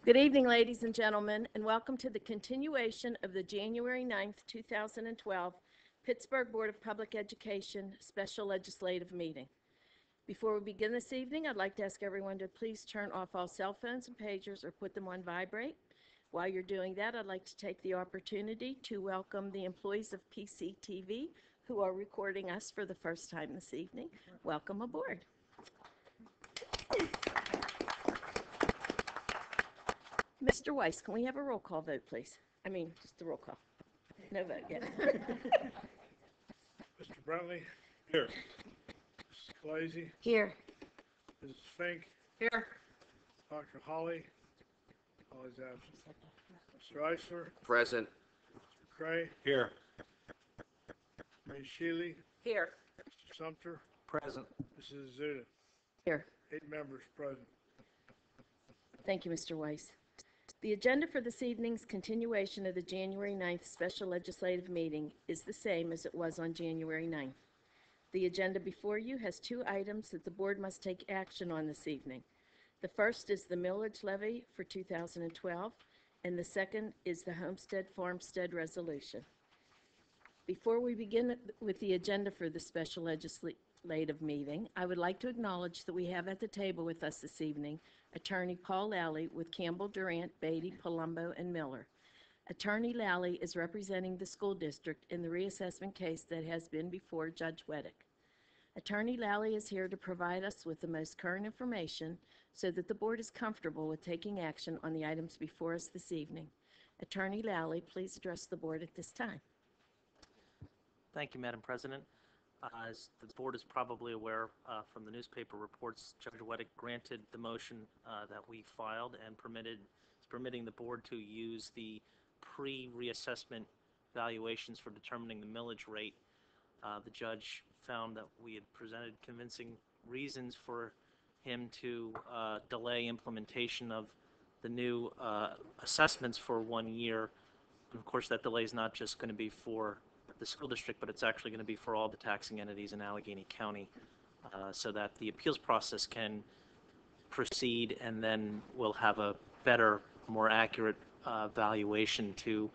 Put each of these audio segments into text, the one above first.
Good evening, ladies and gentlemen, and welcome to the continuation of the January 9th, 2012 Pittsburgh Board of Public Education Special Legislative Meeting. Before we begin this evening, I'd like to ask everyone to please turn off all cell phones and pagers or put them on vibrate. While you're doing that, I'd like to take the opportunity to welcome the employees of PCTV who are recording us for the first time this evening. Welcome aboard. Mr. Weiss, can we have a roll call vote, please? I mean, just a roll call. No vote yet. Mr. Brentley? Here. Mrs. Blasey? Here. Mrs. Fink? Here. Dr. Holly? Holly's absent. Mr. Eisler? Present. Mr. Cray? Here. Ms. Shealy? Here. Mr. Sumter? Present. Mrs. Zuda? Here. 8 members present. Thank you, Mr. Weiss. The agenda for this evening's continuation of the January 9th special legislative meeting is the same as it was on January 9th. The agenda before you has 2 items that the board must take action on this evening. The first is the millage levy for 2012, and the second is the homestead farmstead resolution. Before we begin with the agenda for the special legislative meeting, I would like to acknowledge that we have at the table with us this evening Attorney Paul Lally with Campbell, Durant, Beatty, Palumbo, and Miller. Attorney Lally is representing the school district in the reassessment case that has been before Judge Weddick. Attorney Lally is here to provide us with the most current information so that the board is comfortable with taking action on the items before us this evening. Attorney Lally, please address the board at this time. Thank you, Madam President. As the board is probably aware from the newspaper reports, Judge Weddick granted the motion that we filed and permitting the board to use the pre-reassessment valuations for determining the millage rate. The judge found that we had presented convincing reasons for him to delay implementation of the new assessments for 1 year. And of course, that delay is not just going to be for the school district, but it's actually going to be for all the taxing entities in Allegheny County, so that the appeals process can proceed, and then we'll have a better, more accurate valuation to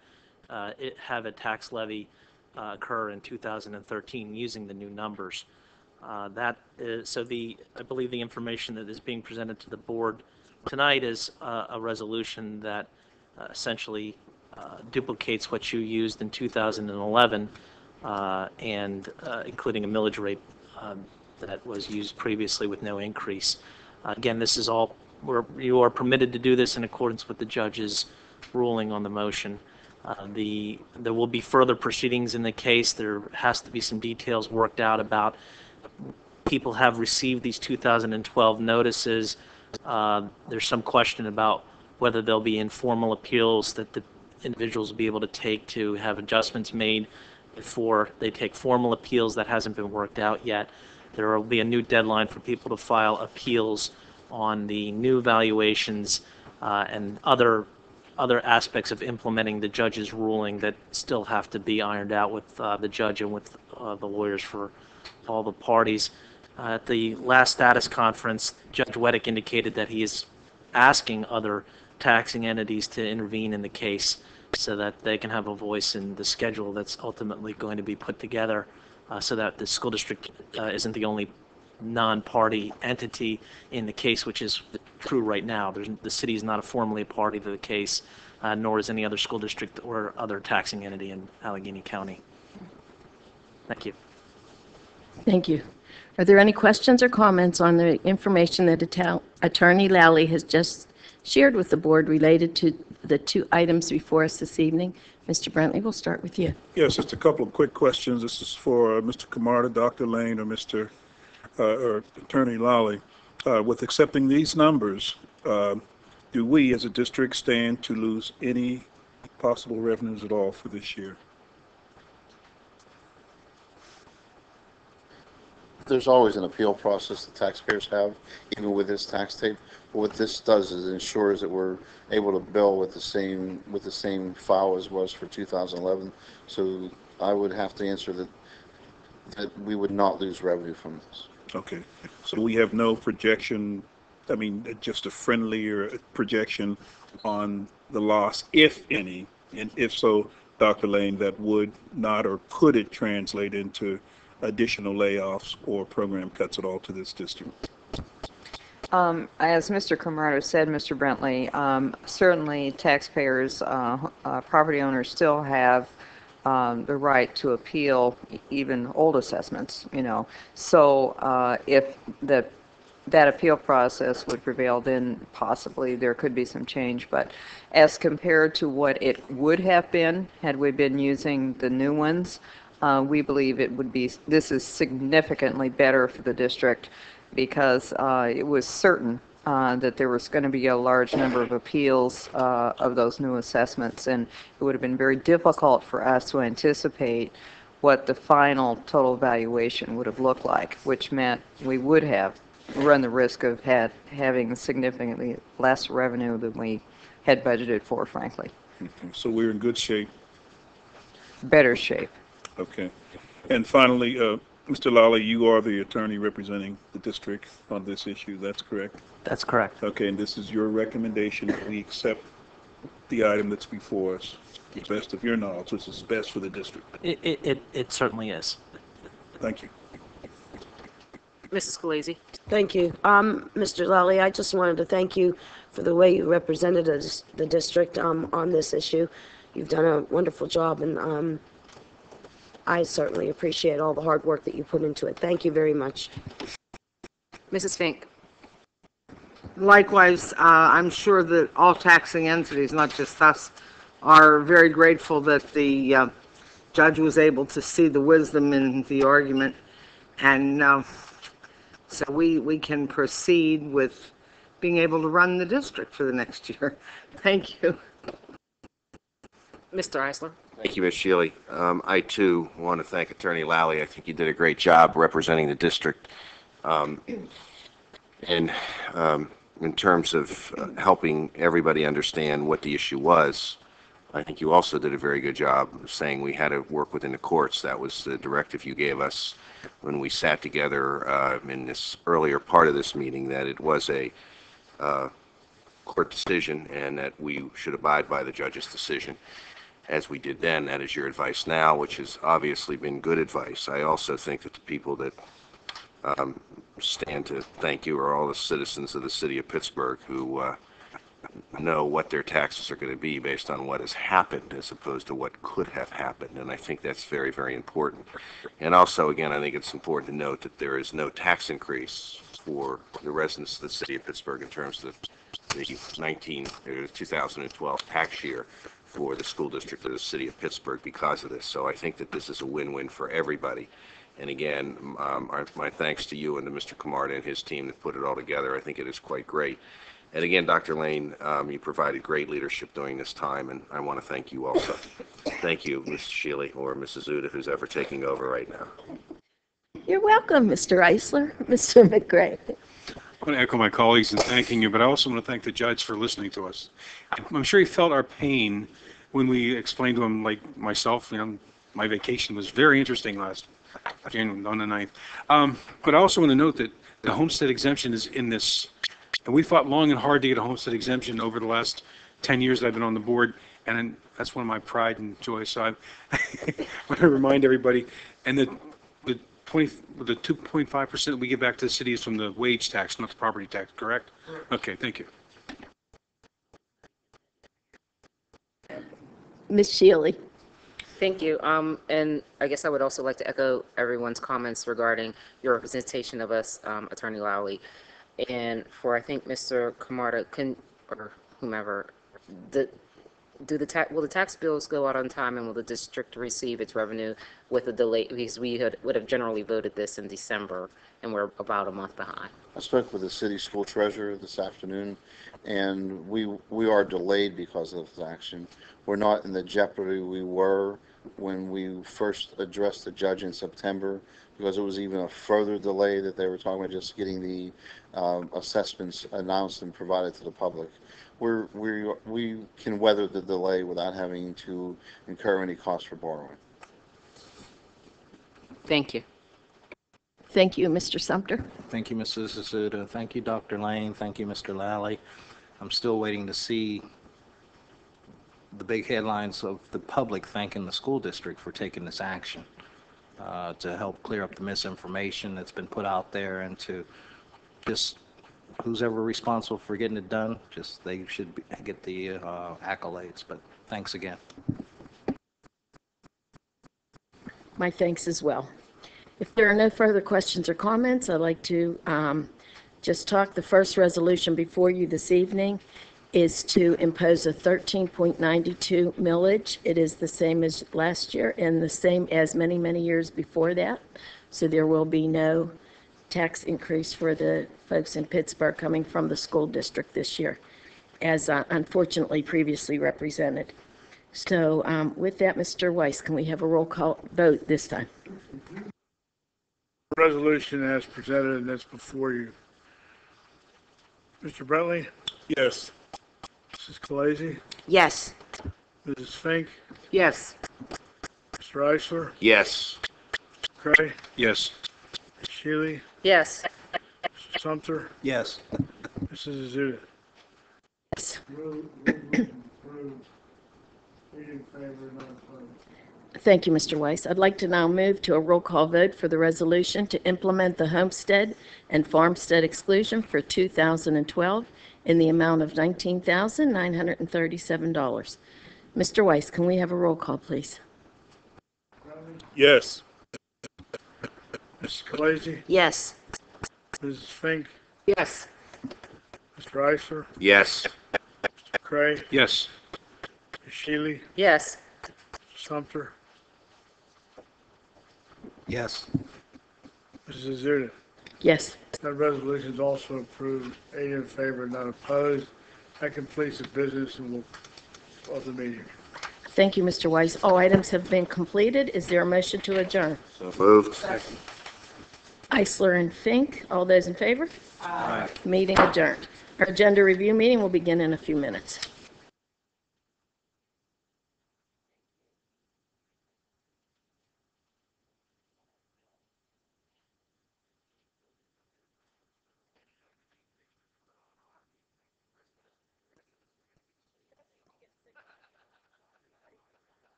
have a tax levy occur in 2013 using the new numbers. I believe the information that is being presented to the board tonight is a resolution that essentially duplicates what you used in 2011, including a millage rate that was used previously with no increase. Again, this is all you are permitted to do this in accordance with the judge's ruling on the motion. There will be further proceedings in the case. There has to be some details worked out about people have received these 2012 notices. There's some question about whether there'll be informal appeals that the individuals will be able to take to have adjustments made before they take formal appeals. That hasn't been worked out yet. There will be a new deadline for people to file appeals on the new valuations and other aspects of implementing the judge's ruling that still have to be ironed out with the judge and with the lawyers for all the parties. At the last status conference, Judge Weddick indicated that he is asking other taxing entities to intervene in the case so that they can have a voice in the schedule that's ultimately going to be put together, so that the school district isn't the only non-party entity in the case, which is true right now. The city is not formally a party to the case, nor is any other school district or other taxing entity in Allegheny County. Thank you. Thank you. Are there any questions or comments on the information that Attorney Lally has just shared with the board related to the 2 items before us this evening? Mr. Brentley, we'll start with you. Yes, just a couple of quick questions. This is for Mr. Camarda, Dr. Lane, or Attorney Lally. With accepting these numbers, do we as a district stand to lose any possible revenues at all for this year? There's always an appeal process the taxpayers have, even with this tax tape. But what this does is it ensures that we're able to bill with the same file as was for 2011. So I would have to answer that we would not lose revenue from this. Okay. So we have no projection I mean, just a friendlier projection on the loss, if any? And if so, Dr. Lane, that would not, or could it translate into additional layoffs or program cuts at all to this district? As Mr. Camardo said, Mr. Bentley, certainly taxpayers, property owners still have the right to appeal even old assessments, you know. So if that appeal process would prevail, then possibly there could be some change. But as compared to what it would have been had we been using the new ones, we believe it would be, this is significantly better for the district because it was certain that there was going to be a large number of appeals of those new assessments, and it would have been very difficult for us to anticipate what the final total valuation would have looked like, which meant we would have run the risk of having significantly less revenue than we had budgeted for, frankly. Okay, so we're in good shape. Better shape. Okay. And finally, Mr. Lally, you are the attorney representing the district on this issue, that's correct? That's correct. Okay, and this is your recommendation that we accept the item that's before us, to the best of your knowledge, which is best for the district. It certainly is. Thank you. Mrs. Scalise. Thank you. Mr. Lally, I just wanted to thank you for the way you represented the district on this issue. You've done a wonderful job, and I certainly appreciate all the hard work that you put into it. Thank you very much. Mrs. Fink. Likewise, I'm sure that all taxing entities, not just us, are very grateful that the judge was able to see the wisdom in the argument, and so we can proceed with being able to run the district for the next year. Thank you. Mr. Eisler. Thank you, Ms. Shealy. I, too, want to thank Attorney Lally. I think you did a great job representing the district and in terms of helping everybody understand what the issue was. I think you also did a very good job of saying we had to work within the courts. That was the directive you gave us when we sat together in this earlier part of this meeting, that it was a court decision and that we should abide by the judge's decision. As we did then, that is your advice now, which has obviously been good advice. I also think that the people that stand to thank you are all the citizens of the city of Pittsburgh who know what their taxes are going to be based on what has happened as opposed to what could have happened. And I think that's very, very important. And also, again, I think it's important to note that there is no tax increase for the residents of the city of Pittsburgh in terms of the 2012 tax year for the school district of the city of Pittsburgh because of this. So I think that this is a win-win for everybody. And again, my thanks to you and to Mr. Camarda and his team that put it all together. I think it is quite great. And again, Dr. Lane, you provided great leadership during this time, and I want to thank you also. Thank you, Ms. Shealy or Mrs. Zuda, who's ever taking over right now. You're welcome, Mr. Eisler. Mr. McGray. I want to echo my colleagues in thanking you, but I also want to thank the judge for listening to us. I'm sure he felt our pain when we explained to him, like myself, you know, my vacation was very interesting last January on the 9th. But I also want to note that the homestead exemption is in this, and we fought long and hard to get a homestead exemption over the last 10 years that I've been on the board, and that's one of my pride and joy. So I want to remind everybody, and the 2.5% we give back to the city is from the wage tax, not the property tax, correct? Okay, thank you. Ms. Shealy. Thank you. And I guess I would also like to echo everyone's comments regarding your representation of us, Attorney Lowley. And for, I think, Mr. Camarda, or whomever, will the tax bills go out on time, and will the district receive its revenue with a delay? Because we would have generally voted this in December, and we're about a month behind. I spoke with the city school treasurer this afternoon, and we are delayed because of this action. We're not in the jeopardy we were when we first addressed the judge in September, because it was even a further delay that they were talking about just getting the assessments announced and provided to the public. We can weather the delay without having to incur any cost for borrowing. Thank you. Thank you, Mr. Sumter. Thank you, Mrs. Azuda. Thank you, Dr. Lane. Thank you, Mr. Lally. I'm still waiting to see the big headlines of the public thanking the school district for taking this action to help clear up the misinformation that's been put out there, and to just who's ever responsible for getting it done, just they should get the accolades. But thanks again. My thanks as well. If there are no further questions or comments, I'd like to just talk. The first resolution before you this evening is to impose a 13.92 millage. It is the same as last year and the same as many, many years before that. So there will be no tax increase for the folks in Pittsburgh coming from the school district this year, as unfortunately previously represented. So with that, Mr. Weiss, can we have a roll call vote this time? Resolution as presented and that's before you. Mr. Brentley? Yes. Mrs. Khaleesi? Yes. Mrs. Fink? Yes. Mr. Eisler? Yes. Mr. Cray? Yes. Ms. Shealy? Yes. Mr. Sumter? Yes. Mrs. Azuda? Yes. Thank you, Mr. Weiss. I'd like to now move to a roll call vote for the resolution to implement the homestead and farmstead exclusion for 2012 in the amount of $19,937. Mr. Weiss, can we have a roll call, please? Yes. Mrs. Khaleesi? Yes. Mrs. Fink? Yes. Mr. Eisler? Yes. Mr. Cray? Yes. Ms. Shealy? Yes. Mr. Sumter? Yes. Mrs. Azuda? Yes. That resolution is also approved, 8 in favor, none opposed. That completes the business and we'll close the meeting. Thank you, Mr. Weiss. All items have been completed. Is there a motion to adjourn? So moved. Eisler and Fink, all those in favor? Aye. Meeting adjourned. Our agenda review meeting will begin in a few minutes.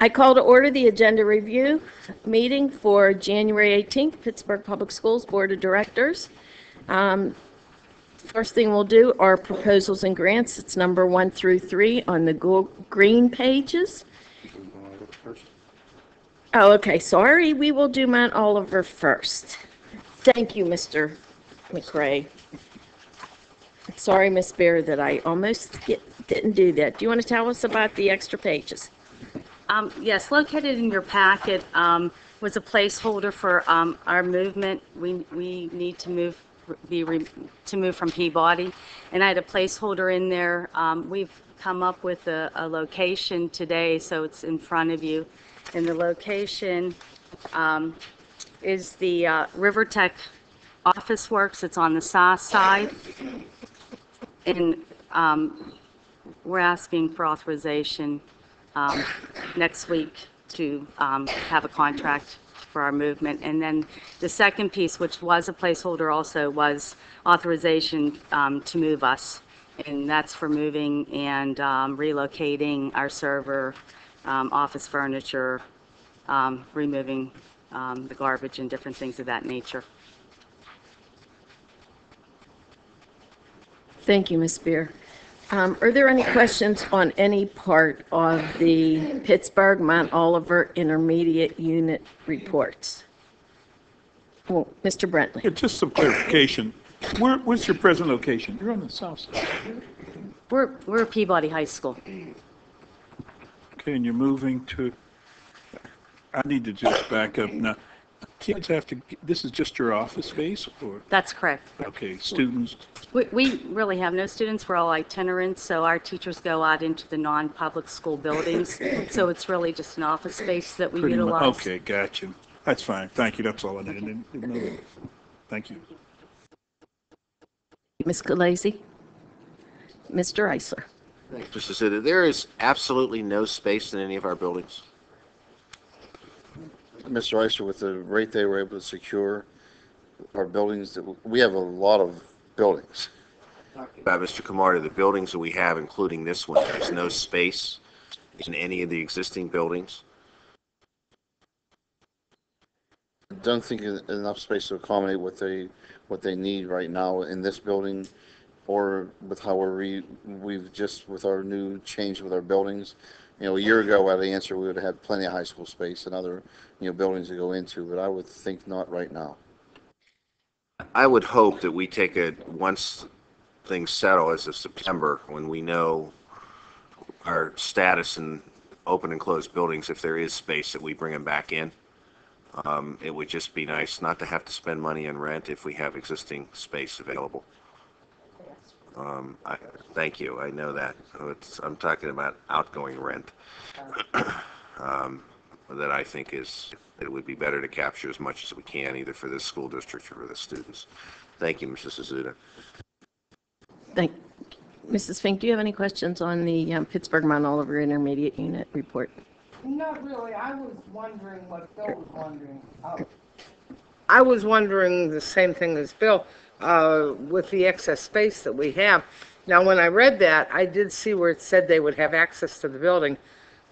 I call to order the agenda review meeting for January 18th, Pittsburgh Public Schools Board of Directors. First thing we'll do are proposals and grants. It's number 1 through 3 on the green pages. Oh, okay, sorry. We will do Mount Oliver first. Thank you, Mr. McRae. Sorry, Miss Bear, that I almost didn't do that. Do you want to tell us about the extra pages? Yes, located in your packet was a placeholder for our movement. We need to move from Peabody, and I had a placeholder in there. We've come up with a location today, so it's in front of you. And the location is the Rivertech Office Works. It's on the south side, and we're asking for authorization next week to have a contract for our movement. And then the second piece, which was a placeholder also, was authorization to move us. And that's for moving and relocating our server, office furniture, removing the garbage and different things of that nature. Thank you, Ms. Beer. Are there any questions on any part of the Pittsburgh Mount Oliver Intermediate Unit reports? Well, Mr. Brentley. Yeah, just some clarification. Where's your present location? You're on the south side. We're Peabody High School. Okay, and you're moving to, I need to just back up now. kids have to, this is just your office space or, That's correct. okay, students? We really have no students. We're all itinerant, so our teachers go out into the non-public school buildings. So it's really just an office space that we Pretty mu- utilize. Okay, got you. That's fine. Thank you. That's all I needed. Didn't know that. Thank you. Ms. Galais? Mr. Eisler? Mr. Zita, there is absolutely no space in any of our buildings. Mr. Iser, with the rate they were able to secure our buildings, we have a lot of buildings. About Mr. Camarda, the buildings that we have, including this one, there's no space in any of the existing buildings. Don't think enough space to accommodate what they need right now in this building, or with how we've just with our new change with our buildings. You know, a year ago, at the answer, we would have had plenty of high school space and other, buildings to go into, but I would think not right now. I would hope that we take once things settle as of September, when we know our status in open and closed buildings, if there is space, that we bring them back in. It would just be nice not to have to spend money on rent if we have existing space available. Thank you. I know that. I'm talking about outgoing rent. That I think it would be better to capture as much as we can, either for this school district or for the students. Thank you, Mrs. Azuda. Mrs. Fink, do you have any questions on the Pittsburgh Mount Oliver Intermediate Unit report? Not really. I was wondering what Bill was wondering. I was wondering the same thing as Bill, with the excess space that we have. Now, when I read that, I did see where it said they would have access to the building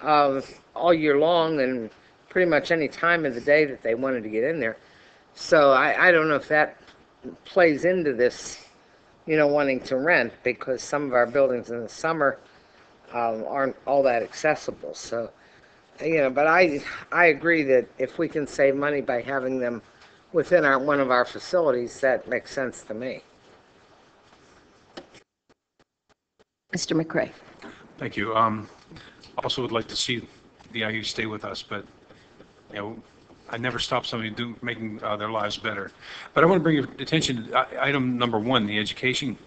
all year long and pretty much any time of the day that they wanted to get in there. So I don't know if that plays into this, wanting to rent, because some of our buildings in the summer aren't all that accessible. So, but I agree that if we can save money by having them within one of our facilities, that makes sense to me. Mr. McCray? Thank you. Also would like to see the IU stay with us, but I never stop somebody making their lives better. But I want to bring your attention to item number 1, the education.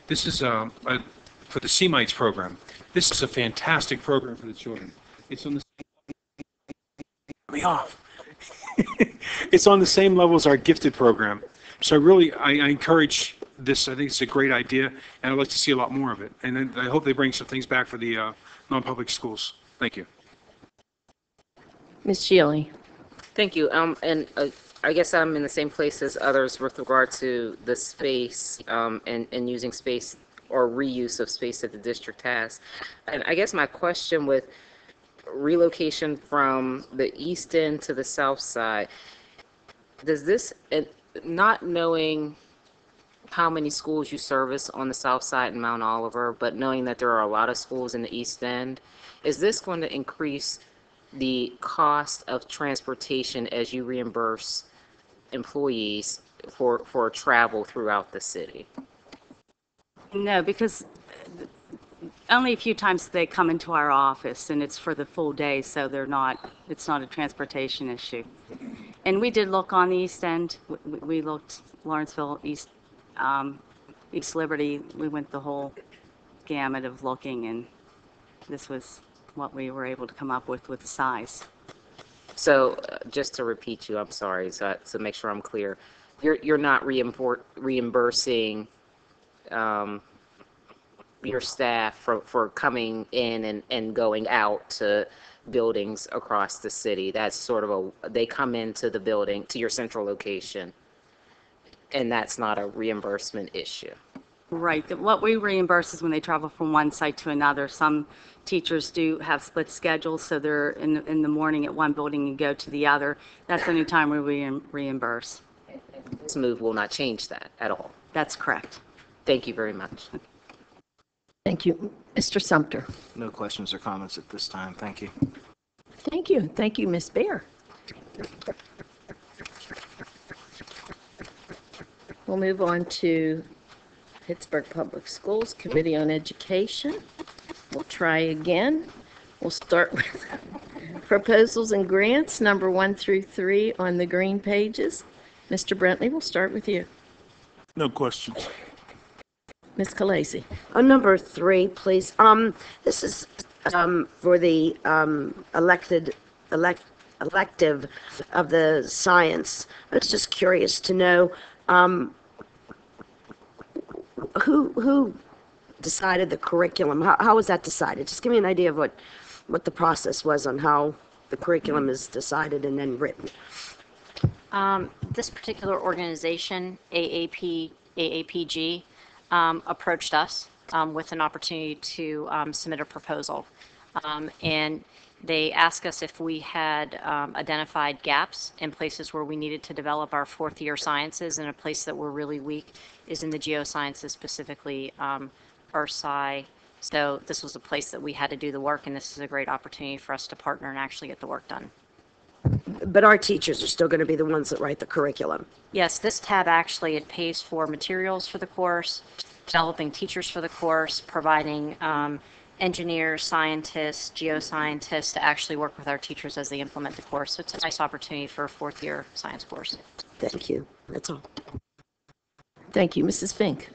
This is for the CMITES program. This is a fantastic program for the children. It's on the it's on the same level as our gifted program. So I encourage this. I think it's a great idea, and I'd like to see a lot more of it. And I hope they bring some things back for the non-public schools. Thank you. Ms. Shealy? Thank you. And I guess I'm in the same place as others with regard to the space and using space or reuse of space that the district has. And I guess my question with relocation from the east end to the south side, does this, not knowing how many schools you service on the south side in Mount Oliver, but knowing that there are a lot of schools in the east end, is this going to increase the cost of transportation as you reimburse employees for travel throughout the city? No, because only a few times they come into our office, and it's for the full day, so it's not a transportation issue. And we did look on the east end. We looked Lawrenceville, East Liberty. We went the whole gamut of looking, and this was what we were able to come up with the size. So just to repeat you, I'm sorry, so make sure I'm clear. You're not reimbursing your staff for coming in and going out to buildings across the city. That's sort of they come into the building, to your central location, and that's not a reimbursement issue. Right. What we reimburse is when they travel from one site to another. Some teachers do have split schedules, so they're in the morning at one building and go to the other. That's the only time we reimburse. This move will not change that at all. That's correct. Thank you very much. Thank you. Mr. Sumter? No questions or comments at this time. Thank you. Thank you. Thank you, Ms. Bear. We'll move on to Pittsburgh Public Schools Committee on Education. We'll try again. We'll start with Proposals and grants, number 1 through 3 on the green pages. Mr. Brentley, we'll start with you. No questions. Ms. Khaleesi. On number 3, please. This is for the elective of the science. I was just curious to know who decided the curriculum. How was that decided? Just give me an idea of what the process was on how the curriculum is decided and then written. This particular organization, AAPG, approached us with an opportunity to submit a proposal. And they asked us if we had identified gaps in places where we needed to develop our fourth year sciences, and a place that we're really weak is in the geosciences, specifically earth sci. So this was a place that we had to do the work, and this is a great opportunity for us to partner and actually get the work done. But our teachers are still going to be the ones that write the curriculum. Yes, this tab actually, it pays for materials for the course, developing teachers for the course, providing engineers, scientists, geoscientists to actually work with our teachers as they implement the course. So it's a nice opportunity for a fourth year science course. Thank you. That's all. Thank you. Mrs. Fink.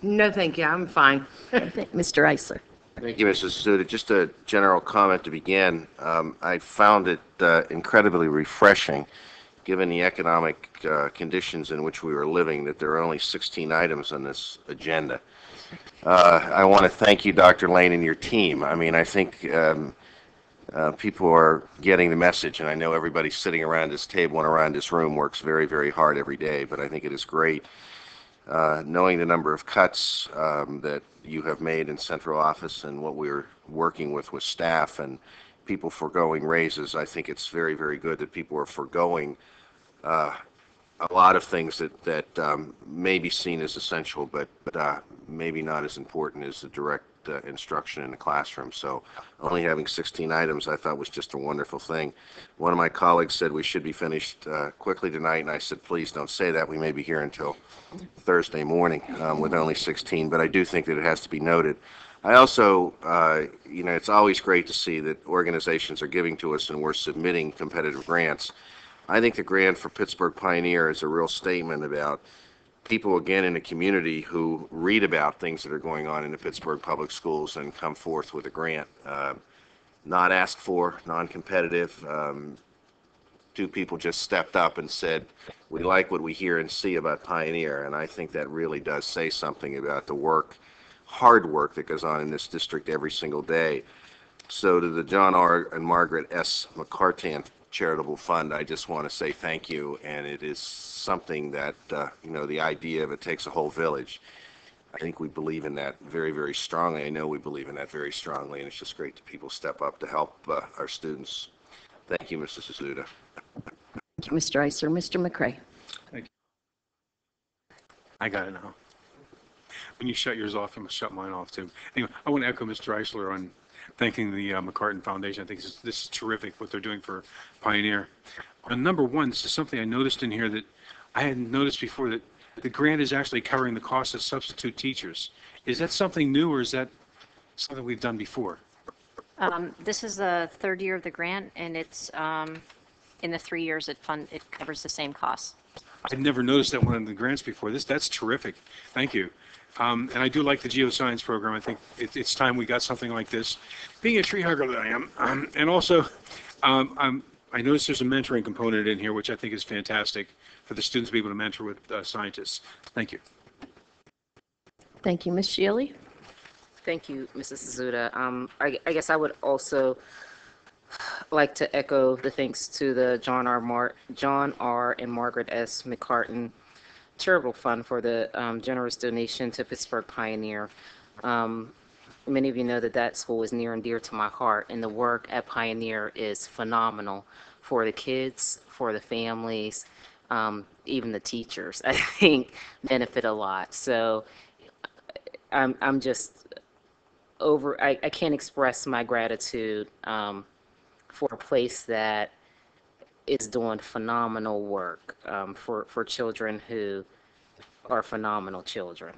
No, thank you. I'm fine. Mr. Eisler. Thank you, Mrs. Suda. Just a general comment to begin. I found it incredibly refreshing, given the economic conditions in which we were living, that there are only 16 items on this agenda. I want to thank you, Dr. Lane, and your team. I mean, I think people are getting the message, and I know everybody sitting around this table and around this room works very, very hard every day, but I think it is great. Knowing the number of cuts that you have made in central office and what we're working with staff and people foregoing raises, I think it's very, very good that people are foregoing a lot of things that may be seen as essential, but maybe not as important as the direct instruction in the classroom. So only having 16 items I thought was just a wonderful thing. One of my colleagues said we should be finished quickly tonight, and I said, please don't say that. We may be here until Thursday morning with only 16, but I do think that it has to be noted. I also, it's always great to see that organizations are giving to us and we're submitting competitive grants. I think the grant for Pittsburgh Pioneer is a real statement about people, again, in the community who read about things that are going on in the Pittsburgh public schools and come forth with a grant. Not asked for, non-competitive. Two people just stepped up and said, we like what we hear and see about Pioneer, and I think that really does say something about the work, hard work that goes on in this district every single day. So to the John R. and Margaret S. McCartan Charitable Fund, I just want to say thank you, and it is something that, the idea of it takes a whole village. I think we believe in that very, very strongly. I know we believe in that very strongly, and it's just great that people step up to help our students. Thank you, Mr. Suzuda. Thank you, Mr. Eisler. Mr. McCray. Thank you. I got it now. When you shut yours off, you must shut mine off too. Anyway, I want to echo Mr. Eisler on thanking the McCartan Foundation. I think this is terrific what they're doing for Pioneer. On number 1, this is something I noticed in here that I hadn't noticed before, that the grant is actually covering the cost of substitute teachers. Is that something new, or is that something we've done before? This is the third year of the grant, and it's in the 3 years it covers the same costs. I'd never noticed that one of the grants before. That's terrific. Thank you. And I do like the geoscience program. I think it's time we got something like this. Being a tree hugger that I am, and also I noticed there's a mentoring component in here, which I think is fantastic for the students to be able to mentor with scientists. Thank you. Thank you. Ms. Shealy. Thank you, Mrs. Suzuda. I guess I would also like to echo the thanks to the John R. and Margaret S. McCartan Charitable Fund for the generous donation to Pittsburgh Pioneer. Many of you know that school is near and dear to my heart, and the work at Pioneer is phenomenal for the kids, for the families, even the teachers, I think, benefit a lot. So I'm just I can't express my gratitude for a place that is doing phenomenal work for children who are phenomenal children.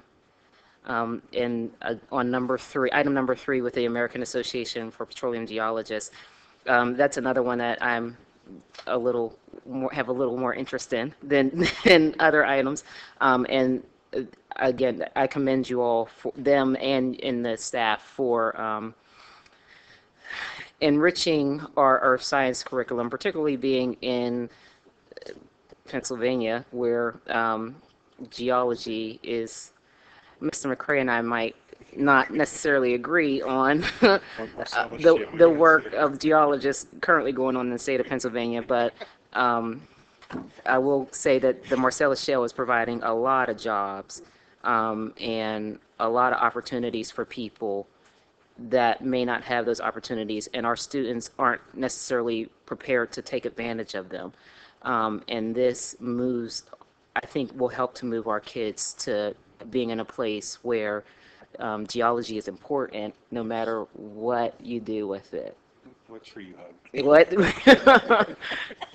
And on item number 3 with the American Association for Petroleum Geologists, That's another one that I'm a little more, have a little more interest in than than other items. And again, I commend you all, for them and the staff, for enriching our earth science curriculum, particularly being in Pennsylvania, where geology is, Mr. McCray and I might not necessarily agree on the work of geologists currently going on in the state of Pennsylvania, but I will say that the Marcellus Shale is providing a lot of jobs and a lot of opportunities for people that may not have those opportunities, and our students aren't necessarily prepared to take advantage of them. And this moves, I think, will help to move our kids to being in a place where geology is important no matter what you do with it. What tree you hug? What?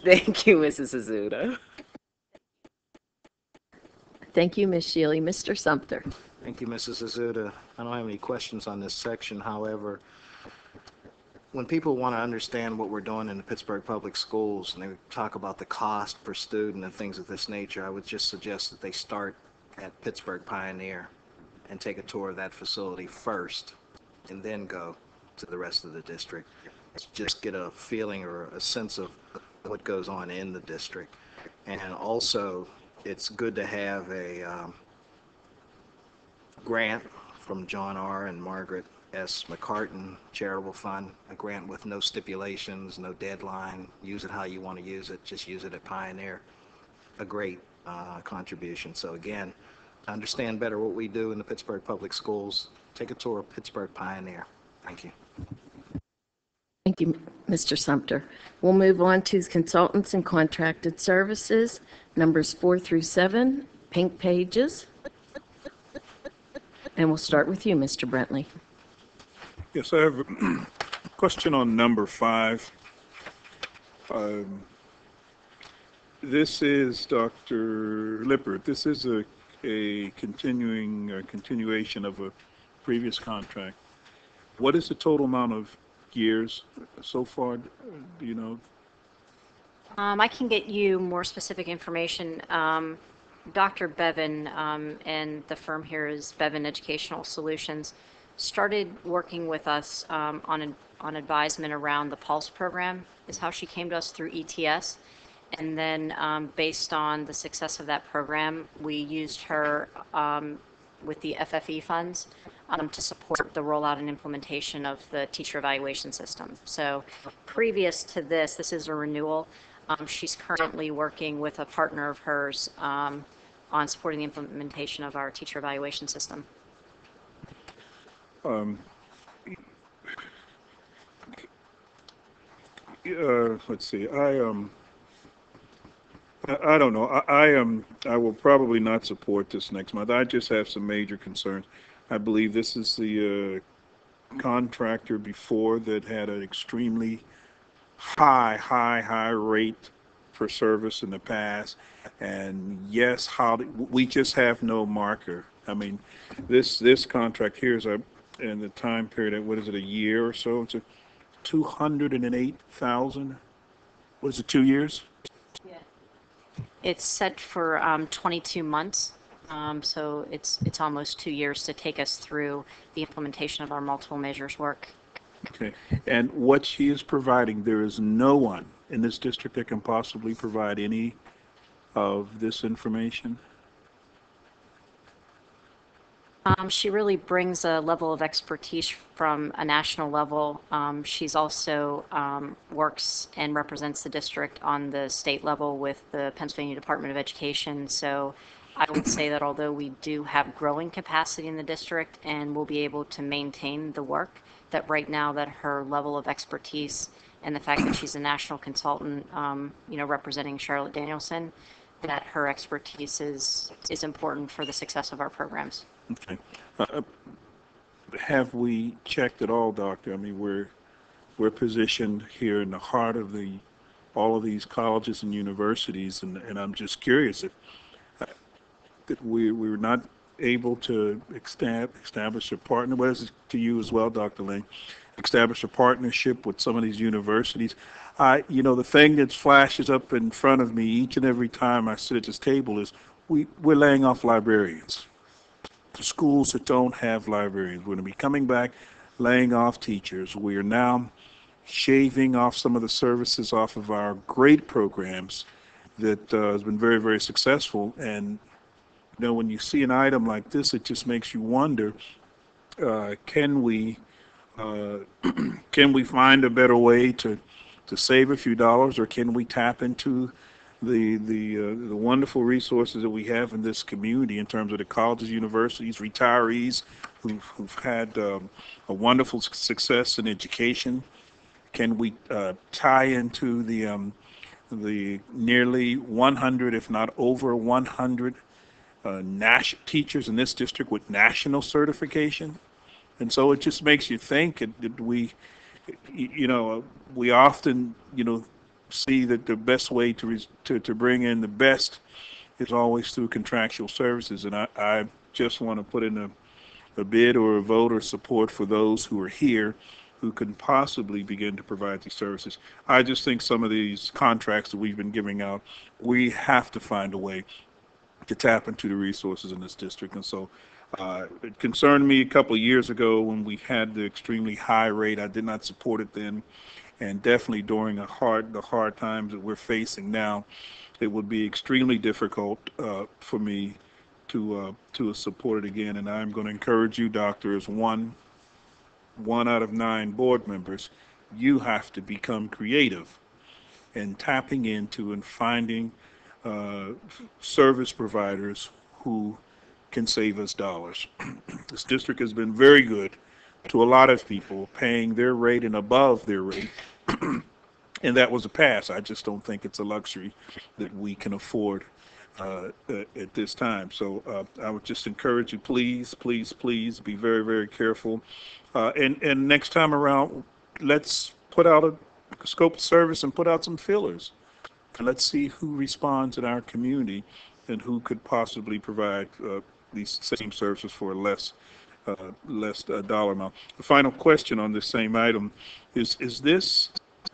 Thank you, Mrs. Azuda. Thank you, Ms. Shealy. Mr. Sumter. Thank you, Mrs. Azuda. I don't have any questions on this section. However, when people want to understand what we're doing in the Pittsburgh Public Schools and they talk about the cost per student and things of this nature, I would just suggest that they start at Pittsburgh Pioneer and take a tour of that facility first and then go to the rest of the district. Just get a feeling or a sense of what goes on in the district. And also, it's good to have a grant from John R. and Margaret S. McCartan Charitable Fund, a grant with no stipulations, no deadline. Use it how you want to use it. Just use it at Pioneer. A great contribution. So again, to understand better what we do in the Pittsburgh Public Schools, take a tour of Pittsburgh Pioneer. Thank you. Thank you, Mr. Sumter. We'll move on to consultants and contracted services, numbers 4 through 7, pink pages. And we'll start with you, Mr. Brentley. Yes, I have a question on number 5. This is Dr. Lippert. This is a continuation of a previous contract. What is the total amount of years so far? Do you know? I can get you more specific information. Dr. Bevan and the firm here is Bevan Educational Solutions, started working with us on advisement around the Pulse program, is how she came to us through ETS. And then based on the success of that program, we used her with the FFE funds to support the rollout and implementation of the teacher evaluation system. So previous to this, this is a renewal. She's currently working with a partner of hers on supporting the implementation of our teacher evaluation system. Let's see. I don't know. I will probably not support this next month. I just have some major concerns. I believe this is the contractor before that had an extremely high rate for service in the past. And yes, we just have no marker. I mean, this contract here is in the time period, what is it, a year or so? It's a 208,000. What is it, 2 years? Yeah. It's set for 22 months. So it's almost 2 years to take us through the implementation of our multiple measures work. Okay. And what she is providing, there is no one in this district that can possibly provide any of this information? She really brings a level of expertise from a national level. She's also works and represents the district on the state level with the Pennsylvania Department of Education. So I would say that although we do have growing capacity in the district and we'll be able to maintain the work, that right now that her level of expertise and the fact that she's a national consultant, representing Charlotte Danielson, that her expertise is important for the success of our programs. Okay. Have we checked at all, Doctor? I mean, we're positioned here in the heart of all of these colleges and universities, and I'm just curious if that we were not able to establish a partner, what is it to you as well, Dr. Lane, establish a partnership with some of these universities. The thing that flashes up in front of me each and every time I sit at this table is we're laying off librarians. The schools that don't have librarians, we're going to be coming back, laying off teachers. We are now shaving off some of the services off of our great programs that has been very, very successful. And when you see an item like this, it just makes you wonder, can we find a better way to save a few dollars, or can we tap into the wonderful resources that we have in this community in terms of the colleges, universities, retirees who've had a wonderful success in education? Can we tie into the nearly 100, if not over 100, teachers in this district with national certification? And so it just makes you think that we often, see that the best way to bring in the best is always through contractual services. And I just want to put in a bid or a vote or support for those who are here who can possibly begin to provide these services. I just think some of these contracts that we've been giving out, we have to find a way to tap into the resources in this district. And so it concerned me a couple of years ago when we had the extremely high rate. I did not support it then, and definitely during the hard times that we're facing now, it would be extremely difficult for me to support it again. And I'm going to encourage you, doctor, as one out of 9 board members, you have to become creative in tapping into and finding service providers who can save us dollars. This district has been very good to a lot of people, paying their rate and above their rate, and that was a pass. I just don't think it's a luxury that we can afford at this time. So I would just encourage you, please, please, please be very, very careful. And next time around, let's put out a scope of service and put out some fillers. And let's see who responds in our community and who could possibly provide these same services for a less dollar amount. The final question on this same item is this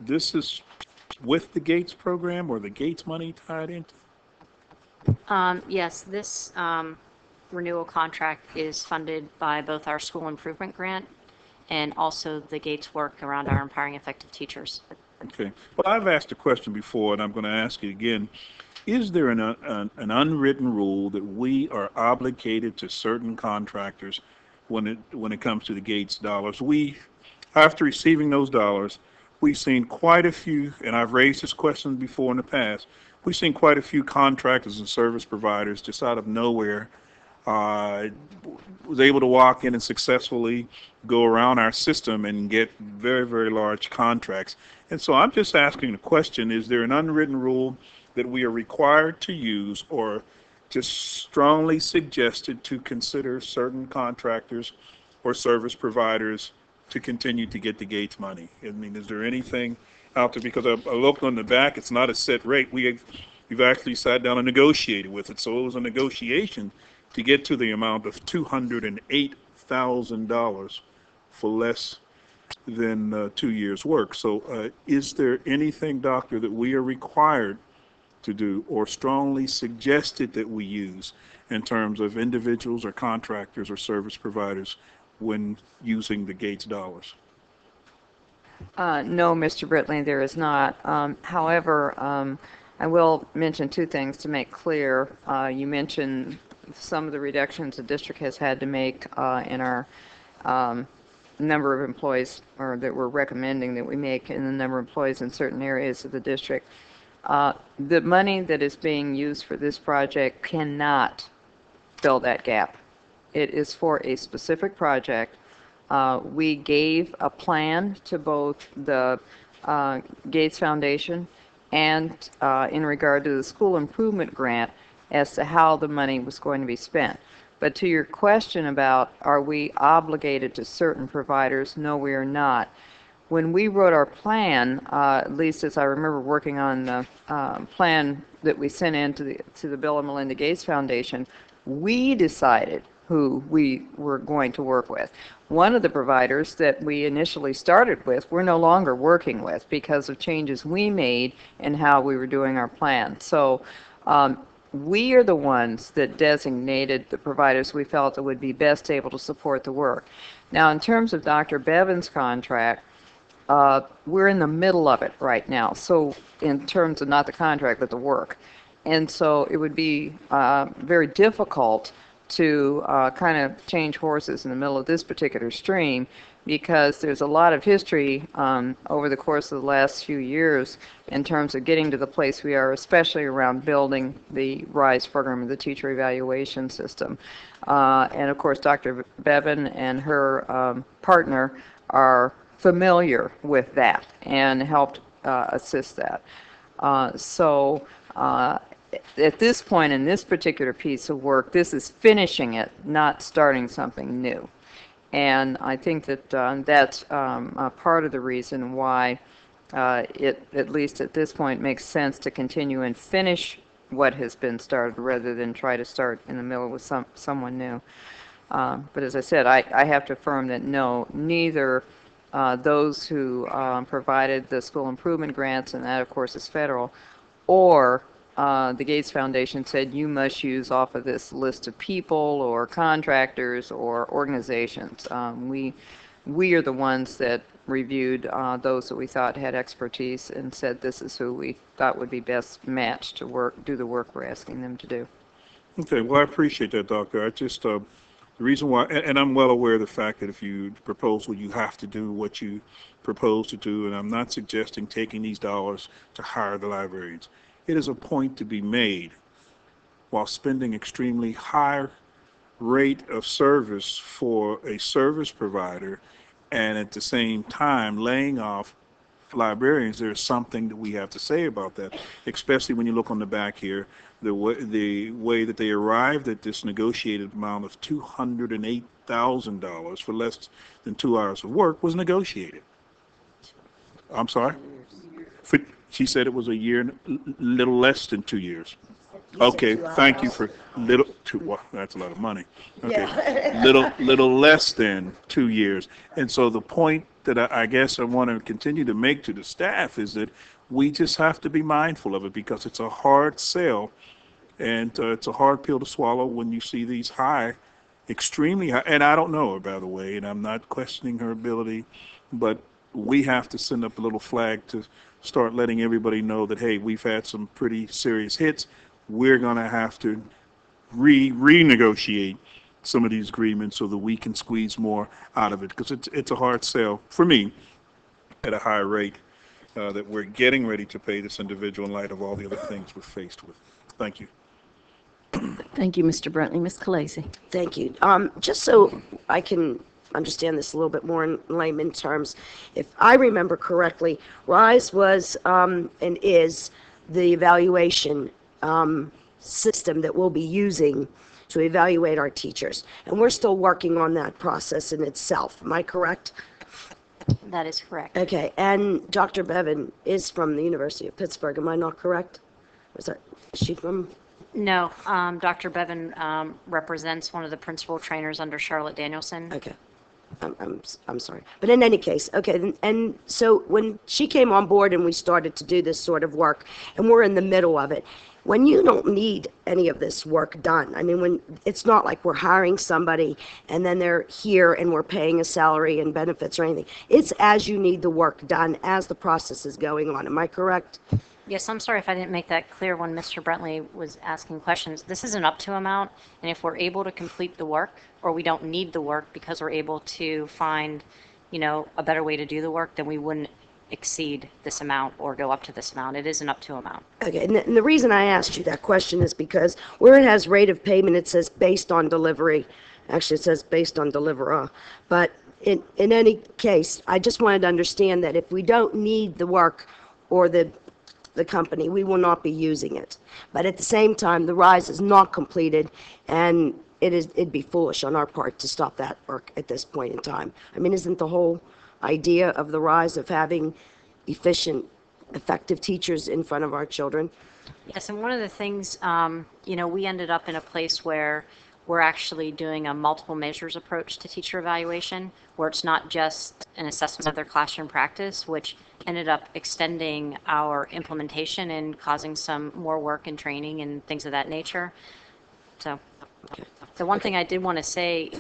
is with the Gates program or the Gates money tied into? Yes, this renewal contract is funded by both our school improvement grant and also the Gates work around our empowering effective teachers. Okay. Well, I've asked a question before, and I'm going to ask it again. Is there an unwritten rule that we are obligated to certain contractors when it comes to the Gates dollars? After receiving those dollars, we've seen quite a few, and I've raised this question before in the past, we've seen quite a few contractors and service providers just out of nowhere was able to walk in and successfully go around our system and get very, very large contracts. And so I'm just asking the question, is there an unwritten rule that we are required to use or just strongly suggested to consider certain contractors or service providers to continue to get the Gates money? I mean, is there anything out there? Because I looked on the back, it's not a set rate. We've actually sat down and negotiated with it. So it was a negotiation to get to the amount of $208,000 for less than 2 years' work. So is there anything, doctor, that we are required to do or strongly suggested that we use in terms of individuals or contractors or service providers when using the Gates dollars? No, Mr. Britling, there is not. However, I will mention 2 things to make clear. You mentioned some of the reductions the district has had to make in our number of employees, or that we're recommending that we make in the number of employees in certain areas of the district. The money that is being used for this project cannot fill that gap. It is for a specific project. We gave a plan to both the Gates Foundation and in regard to the school improvement grant as to how the money was going to be spent. But to your question about are we obligated to certain providers, no, we are not. When we wrote our plan, at least as I remember working on the plan that we sent in to the Bill and Melinda Gates Foundation, we decided who we were going to work with. One of the providers that we initially started with, we're no longer working with because of changes we made in how we were doing our plan. So we are the ones that designated the providers we felt that would be best able to support the work. Now, in terms of Dr. Bevan's contract, we're in the middle of it right now. So in terms of not the contract, but the work. And so it would be very difficult to kind of change horses in the middle of this particular stream, because there's a lot of history over the course of the last few years in terms of getting to the place we are, especially around building the RISE program, the teacher evaluation system. And of course, Dr. Bevan and her partner are familiar with that and helped assist that. So at this point in this particular piece of work, this is finishing it, not starting something new. And I think that that's part of the reason why it, at least at this point, makes sense to continue and finish what has been started rather than try to start in the middle with someone new. But as I said, I have to affirm that no, neither those who provided the school improvement grants, and that of course is federal, or the Gates Foundation said you must use off of this list of people or contractors or organizations. We are the ones that reviewed those that we thought had expertise and said this is who we thought would be best matched to do the work we're asking them to do. Okay, well, I appreciate that, Doctor. I just, the reason why, and I'm well aware of the fact that if you propose, well, you have to do what you propose to do, and I'm not suggesting taking these dollars to hire the librarians. It is a point to be made while spending extremely high rate of service for a service provider and at the same time laying off librarians. There's something that we have to say about that, especially when you look on the back here, the way that they arrived at this negotiated amount of $208,000 for less than 2 hours of work was negotiated. I'm sorry? She said it was a year, little less than 2 years. Okay, thank you for well, that's a lot of money. Okay, yeah. little less than 2 years. And so the point that I guess I want to continue to make to the staff is that we just have to be mindful of it, because it's a hard sell, and it's a hard pill to swallow when you see these high, extremely high, and I don't know her, by the way, and I'm not questioning her ability, but we have to send up a little flag to start letting everybody know that, hey, we've had some pretty serious hits. We're going to have to renegotiate some of these agreements so that we can squeeze more out of it, because it's a hard sell for me at a high rate that we're getting ready to pay this individual in light of all the other things we're faced with. Thank you. Thank you, Mr. Brentley. Ms. Khaleesi. Thank you. Just so I can understand this a little bit more in layman terms, if I remember correctly, RISE was and is the evaluation system that we'll be using to evaluate our teachers. And we're still working on that process in itself. Am I correct? That is correct. Okay. And Dr. Bevan is from the University of Pittsburgh. Am I not correct? Is she from? No, Dr. Bevan represents one of the principal trainers under Charlotte Danielson. Okay. I'm sorry. But in any case, okay, and so when she came on board and we started to do this sort of work, and we're in the middle of it, when you don't need any of this work done, I mean, when it's not like we're hiring somebody and then they're here and we're paying a salary and benefits or anything. It's as you need the work done as the process is going on. Am I correct? Yes, I'm sorry if I didn't make that clear when Mr. Brentley was asking questions. This is an up to amount, and if we're able to complete the work, or we don't need the work because we're able to find, a better way to do the work, then we wouldn't exceed this amount or go up to this amount. It is an up to amount. Okay, and the reason I asked you that question is because where it has rate of payment, it says based on delivery. Actually, it says based on deliverer. But in any case, I just wanted to understand that if we don't need the work or the company, we will not be using it. But at the same time, the RISE is not completed, and it'd be foolish on our part to stop that work at this point in time. I mean, isn't the whole idea of the RISE of having efficient, effective teachers in front of our children? Yes, and one of the things, we ended up in a place where we're actually doing a multiple measures approach to teacher evaluation, where it's not just an assessment of their classroom practice, which ended up extending our implementation and causing some more work and training and things of that nature. So the one thing I did want to say,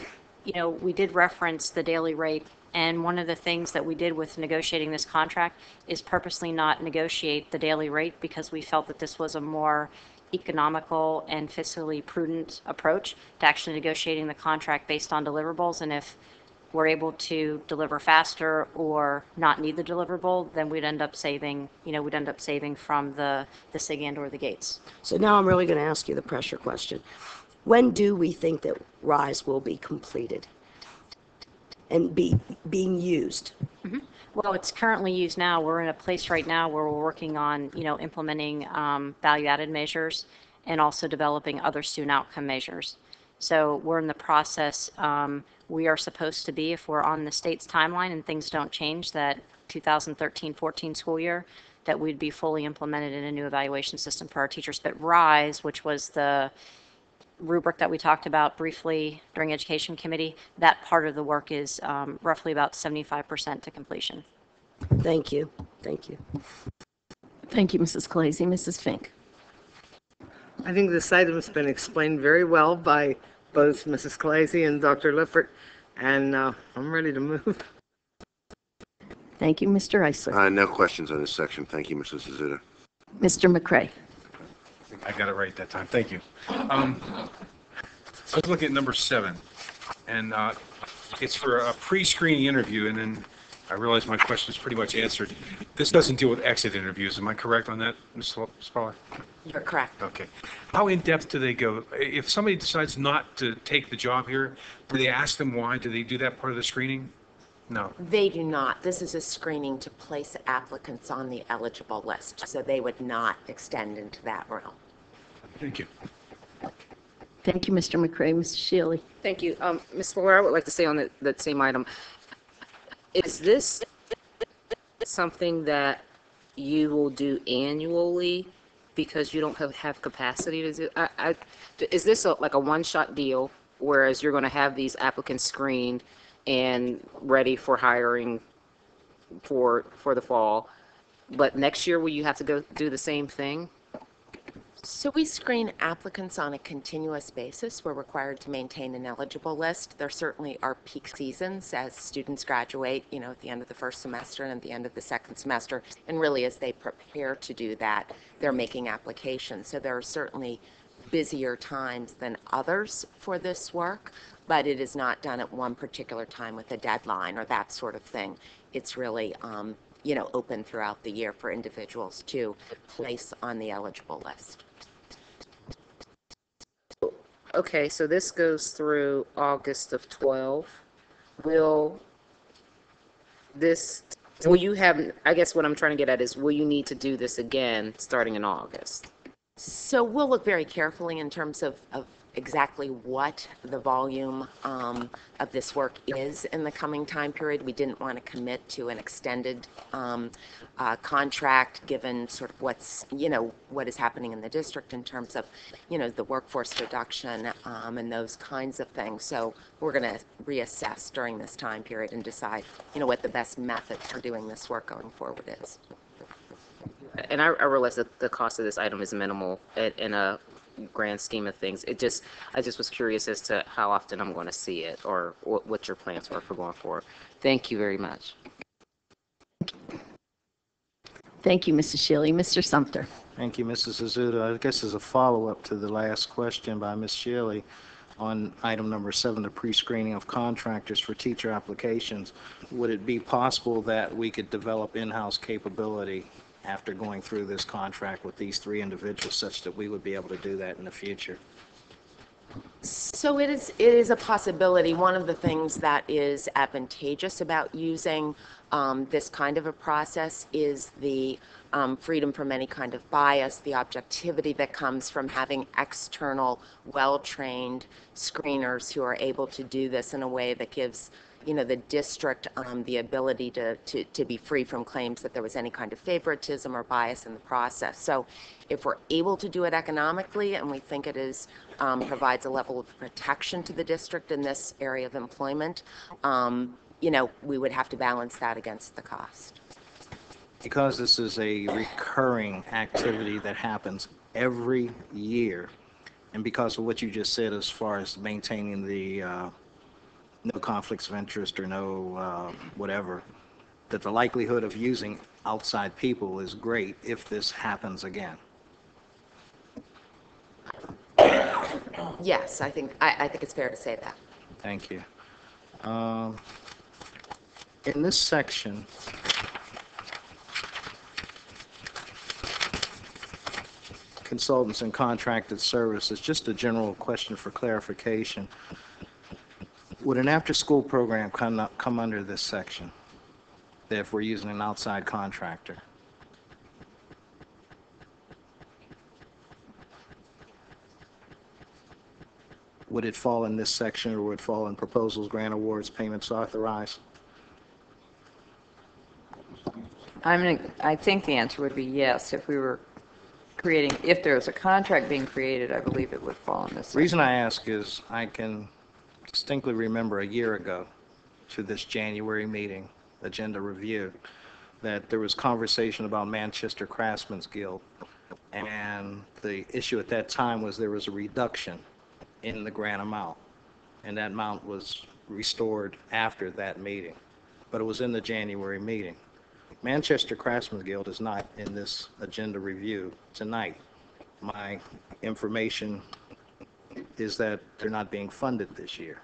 we did reference the daily rate, and one of the things that we did with negotiating this contract is purposely not negotiate the daily rate, because we felt that this was a more economical and fiscally prudent approach to actually negotiating the contract based on deliverables. And if we're able to deliver faster or not need the deliverable, then we'd end up saving from the SIG and or the gates. So now I'm really going to ask you the pressure question. When do we think that RISE will be completed and being used? Well, it's currently used now. We're in a place right now where we're working on, implementing value-added measures and also developing other student outcome measures. So we're in the process. We are supposed to be, if we're on the state's timeline and things don't change, that 2013-14 school year, that we'd be fully implemented in a new evaluation system for our teachers. But RISE, which was the rubric that we talked about briefly during Education Committee, that part of the work is roughly about 75% to completion. Thank you. Thank you. Thank you, Mrs. Clazy. Mrs. Fink. I think this item has been explained very well by both Mrs. Clazy and Dr. Lippert, and I'm ready to move. Thank you, Mr. Eisler. No questions on this section. Thank you, Mrs. Azuda. Mr. McCray. I got it right that time. Thank you. Let's look at number 7, and it's for a pre-screening interview, and then I realize my question is pretty much answered. This doesn't deal with exit interviews. Am I correct on that, Ms. Spaulding? You're correct. Okay. How in-depth do they go? If somebody decides not to take the job here, do they ask them why? Do they do that part of the screening? No. They do not. This is a screening to place applicants on the eligible list, so they would not extend into that realm. Thank you. Thank you, Mr. McCray. Mrs. Shealy. Thank you. Ms. Fuller, I would like to say on that same item, is this something that you will do annually because you don't have capacity to do? Is this like a one-shot deal, whereas you're going to have these applicants screened and ready for hiring for the fall, but next year will you have to go do the same thing? So we screen applicants on a continuous basis. We're required to maintain an eligible list. There certainly are peak seasons as students graduate, at the end of the first semester and at the end of the second semester. And really, as they prepare to do that, they're making applications. So there are certainly busier times than others for this work, but it is not done at one particular time with a deadline or that sort of thing. It's really, open throughout the year for individuals to place on the eligible list. Okay, so this goes through August of 12. Will you have, I guess what I'm trying to get at is, will you need to do this again starting in August? So we'll look very carefully in terms of exactly what the volume of this work is in the coming time period. We didn't want to commit to an extended contract given sort of what is happening in the district in terms of, the workforce reduction and those kinds of things. So we're going to reassess during this time period and decide, what the best method for doing this work going forward is. And I realize that the cost of this item is minimal in a grand scheme of things. I just was curious as to how often I'm going to see it or what your plans were for going forward. Thank you very much. Thank you, Mrs. Shealy. Mr. Sumter. Thank you, Mrs. Azuda. I guess as a follow-up to the last question by Ms. Shealy on item number 7, the pre-screening of contractors for teacher applications, would it be possible that we could develop in-house capability after going through this contract with these 3 individuals such that we would be able to do that in the future? So it is a possibility. One of the things that is advantageous about using this kind of a process is the freedom from any kind of bias, the objectivity that comes from having external, well-trained screeners who are able to do this in a way that gives the district the ability to be free from claims that there was any kind of favoritism or bias in the process. So if we're able to do it economically and we think it is provides a level of protection to the district in this area of employment, we would have to balance that against the cost. Because this is a recurring activity that happens every year, and because of what you just said as far as maintaining the no conflicts of interest or no whatever, that the likelihood of using outside people is great if this happens again. Yes, I think it's fair to say that. Thank you. In this section, consultants and contracted services, just a general question for clarification. Would an after-school program come under this section if we're using an outside contractor? Would it fall in this section, or would it fall in proposals, grant awards, payments authorized? I think the answer would be yes. If we were if there was a contract being created, I believe it would fall in this. The reason I ask is I can distinctly remember a year ago to this January meeting, agenda review, that there was conversation about Manchester Craftsmen's Guild, and the issue at that time was there was a reduction in the grant amount, and that amount was restored after that meeting, but it was in the January meeting. Manchester Craftsmen's Guild is not in this agenda review tonight. My information is that they're not being funded this year.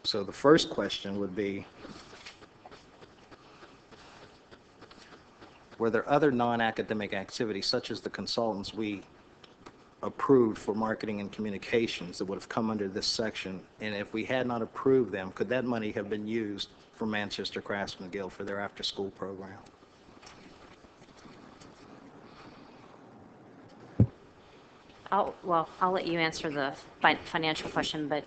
So the first question would be, were there other non-academic activities, such as the consultants we approved for marketing and communications, that would have come under this section? And if we had not approved them, could that money have been used for Manchester Craftsmen's Guild for their after-school program? I'll let you answer the financial question, but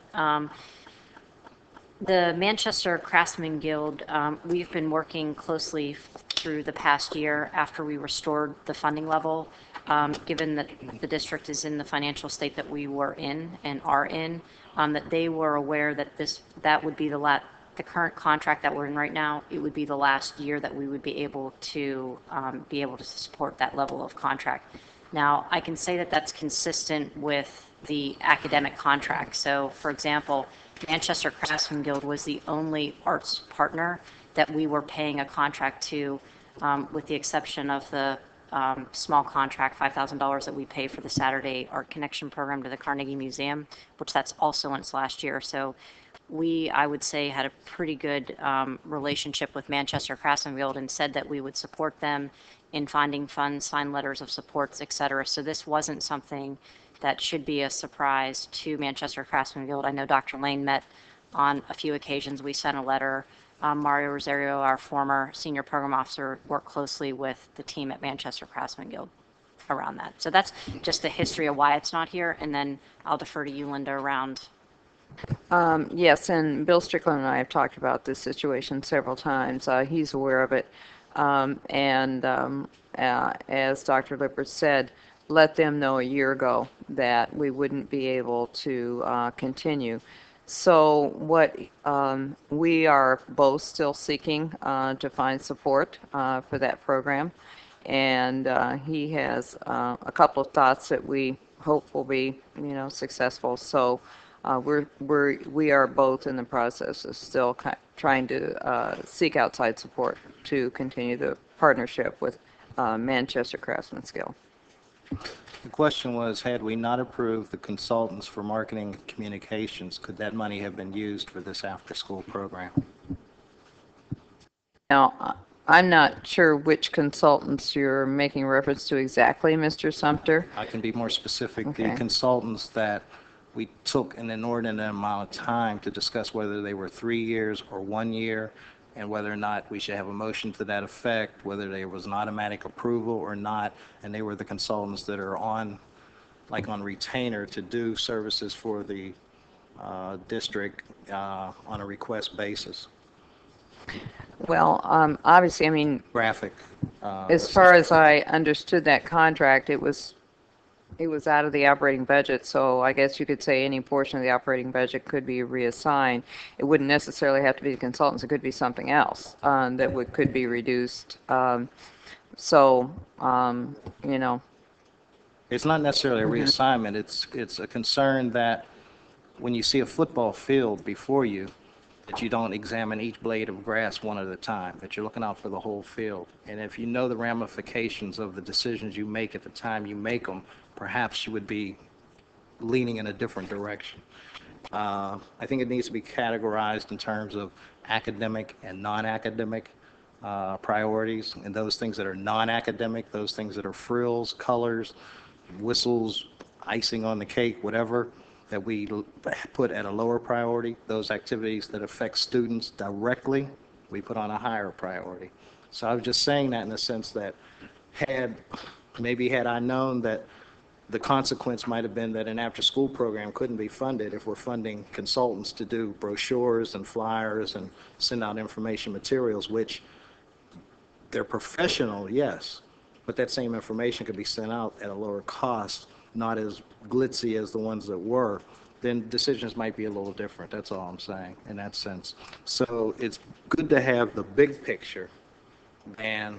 the Manchester Craftsman Guild, we've been working closely through the past year after we restored the funding level, given that the district is in the financial state that we were in and are in, that they were aware that that would be the current contract that we're in right now, it would be the last year that we would be able to support that level of contract. Now, I can say that that's consistent with the academic contract. So, for example, Manchester Craftsman Guild was the only arts partner that we were paying a contract to, with the exception of the small contract, $5,000 that we pay for the Saturday Art Connection program to the Carnegie Museum, which that's also in its last year. So I would say, had a pretty good relationship with Manchester Craftsman Guild and said that we would support them in finding funds, sign letters of supports, et cetera. So this wasn't something that should be a surprise to Manchester Craftsman Guild. I know Dr. Lane met on a few occasions. We sent a letter. Mario Rosario, our former senior program officer, worked closely with the team at Manchester Craftsman Guild around that. So that's just the history of why it's not here, and then I'll defer to you, Linda, around. Yes, and Bill Strickland and I have talked about this situation several times. He's aware of it. As Dr. Lippert said, let them know a year ago that we wouldn't be able to continue. So we are both still seeking to find support for that program, and he has a couple of thoughts that we hope will be, successful. So we are both in the process of still trying to seek outside support to continue the partnership with Manchester Craftsmen's Guild. The question was, had we not approved the consultants for marketing and communications, could that money have been used for this after-school program? Now, I'm not sure which consultants you're making reference to exactly, Mr. Sumter. I can be more specific. Okay. The consultants that we took an inordinate amount of time to discuss whether they were 3 years or 1 year, and whether or not we should have a motion to that effect, whether there was an automatic approval or not, and they were the consultants that are on retainer to do services for the district on a request basis. Well, obviously, I mean, Graphic. as far as I understood that contract, it was out of the operating budget, so I guess you could say any portion of the operating budget could be reassigned. It wouldn't necessarily have to be the consultants, it could be something else could be reduced. So, you know. It's not necessarily a reassignment. It's a concern that when you see a football field before you, that you don't examine each blade of grass one at a time, that you're looking out for the whole field. And if you know the ramifications of the decisions you make at the time you make them, perhaps you would be leaning in a different direction. I think it needs to be categorized in terms of academic and non-academic priorities, and those things that are non-academic, those things that are frills, colors, whistles, icing on the cake, whatever, that we put at a lower priority. Those activities that affect students directly, we put on a higher priority. So I was just saying that in the sense that had I known that the consequence might have been that an after-school program couldn't be funded if we're funding consultants to do brochures and flyers and send out information materials, which they're professional, yes, but that same information could be sent out at a lower cost, not as glitzy as the ones that were, then decisions might be a little different. That's all I'm saying in that sense. So it's good to have the big picture and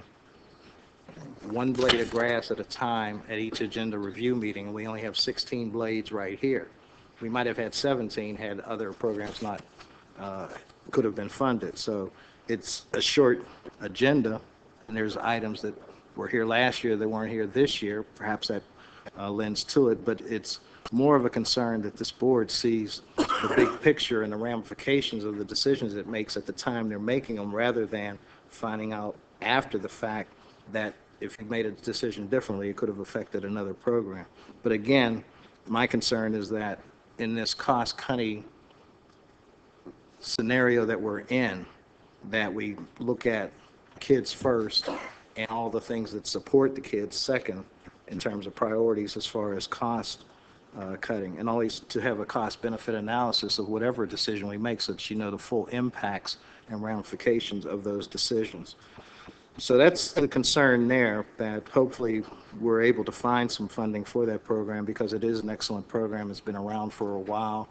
one blade of grass at a time at each agenda review meeting, and we only have 16 blades right here. We might have had 17 had other programs not could have been funded. So it's a short agenda, and there's items that were here last year that weren't here this year. Perhaps that lends to it, but it's more of a concern that this board sees the big picture and the ramifications of the decisions it makes at the time they're making them, rather than finding out after the fact that if you made a decision differently, it could have affected another program. But again, my concern is that in this cost-cutting scenario that we're in, that we look at kids first and all the things that support the kids second in terms of priorities as far as cost cutting, and always to have a cost-benefit analysis of whatever decision we make so that you know the full impacts and ramifications of those decisions. So that's the concern there, that hopefully we're able to find some funding for that program, because it is an excellent program. It's been around for a while.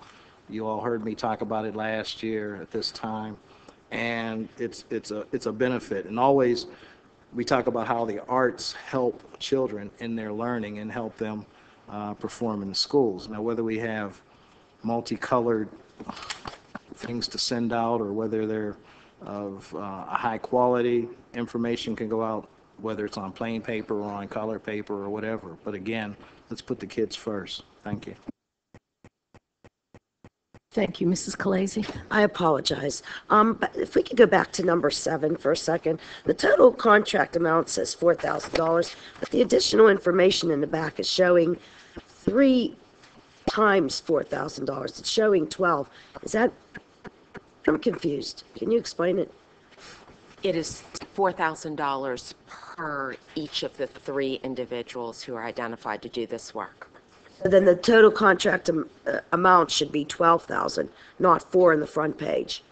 You all heard me talk about it last year at this time, and it's a benefit. And always we talk about how the arts help children in their learning and help them perform in the schools. Now, whether we have multicolored things to send out or whether they're of a high quality, information can go out, whether it's on plain paper or on color paper or whatever. But again, let's put the kids first. Thank you. Thank you, Mrs. Khaleesi. I apologize. But if we could go back to number 7 for a second. The total contract amount says $4,000, but the additional information in the back is showing 3 times $4,000. It's showing 12. Is that... I'm confused. Can you explain it? It is $4,000 per each of the 3 individuals who are identified to do this work. Then the total contract amount should be $12,000, not 4 in the front page.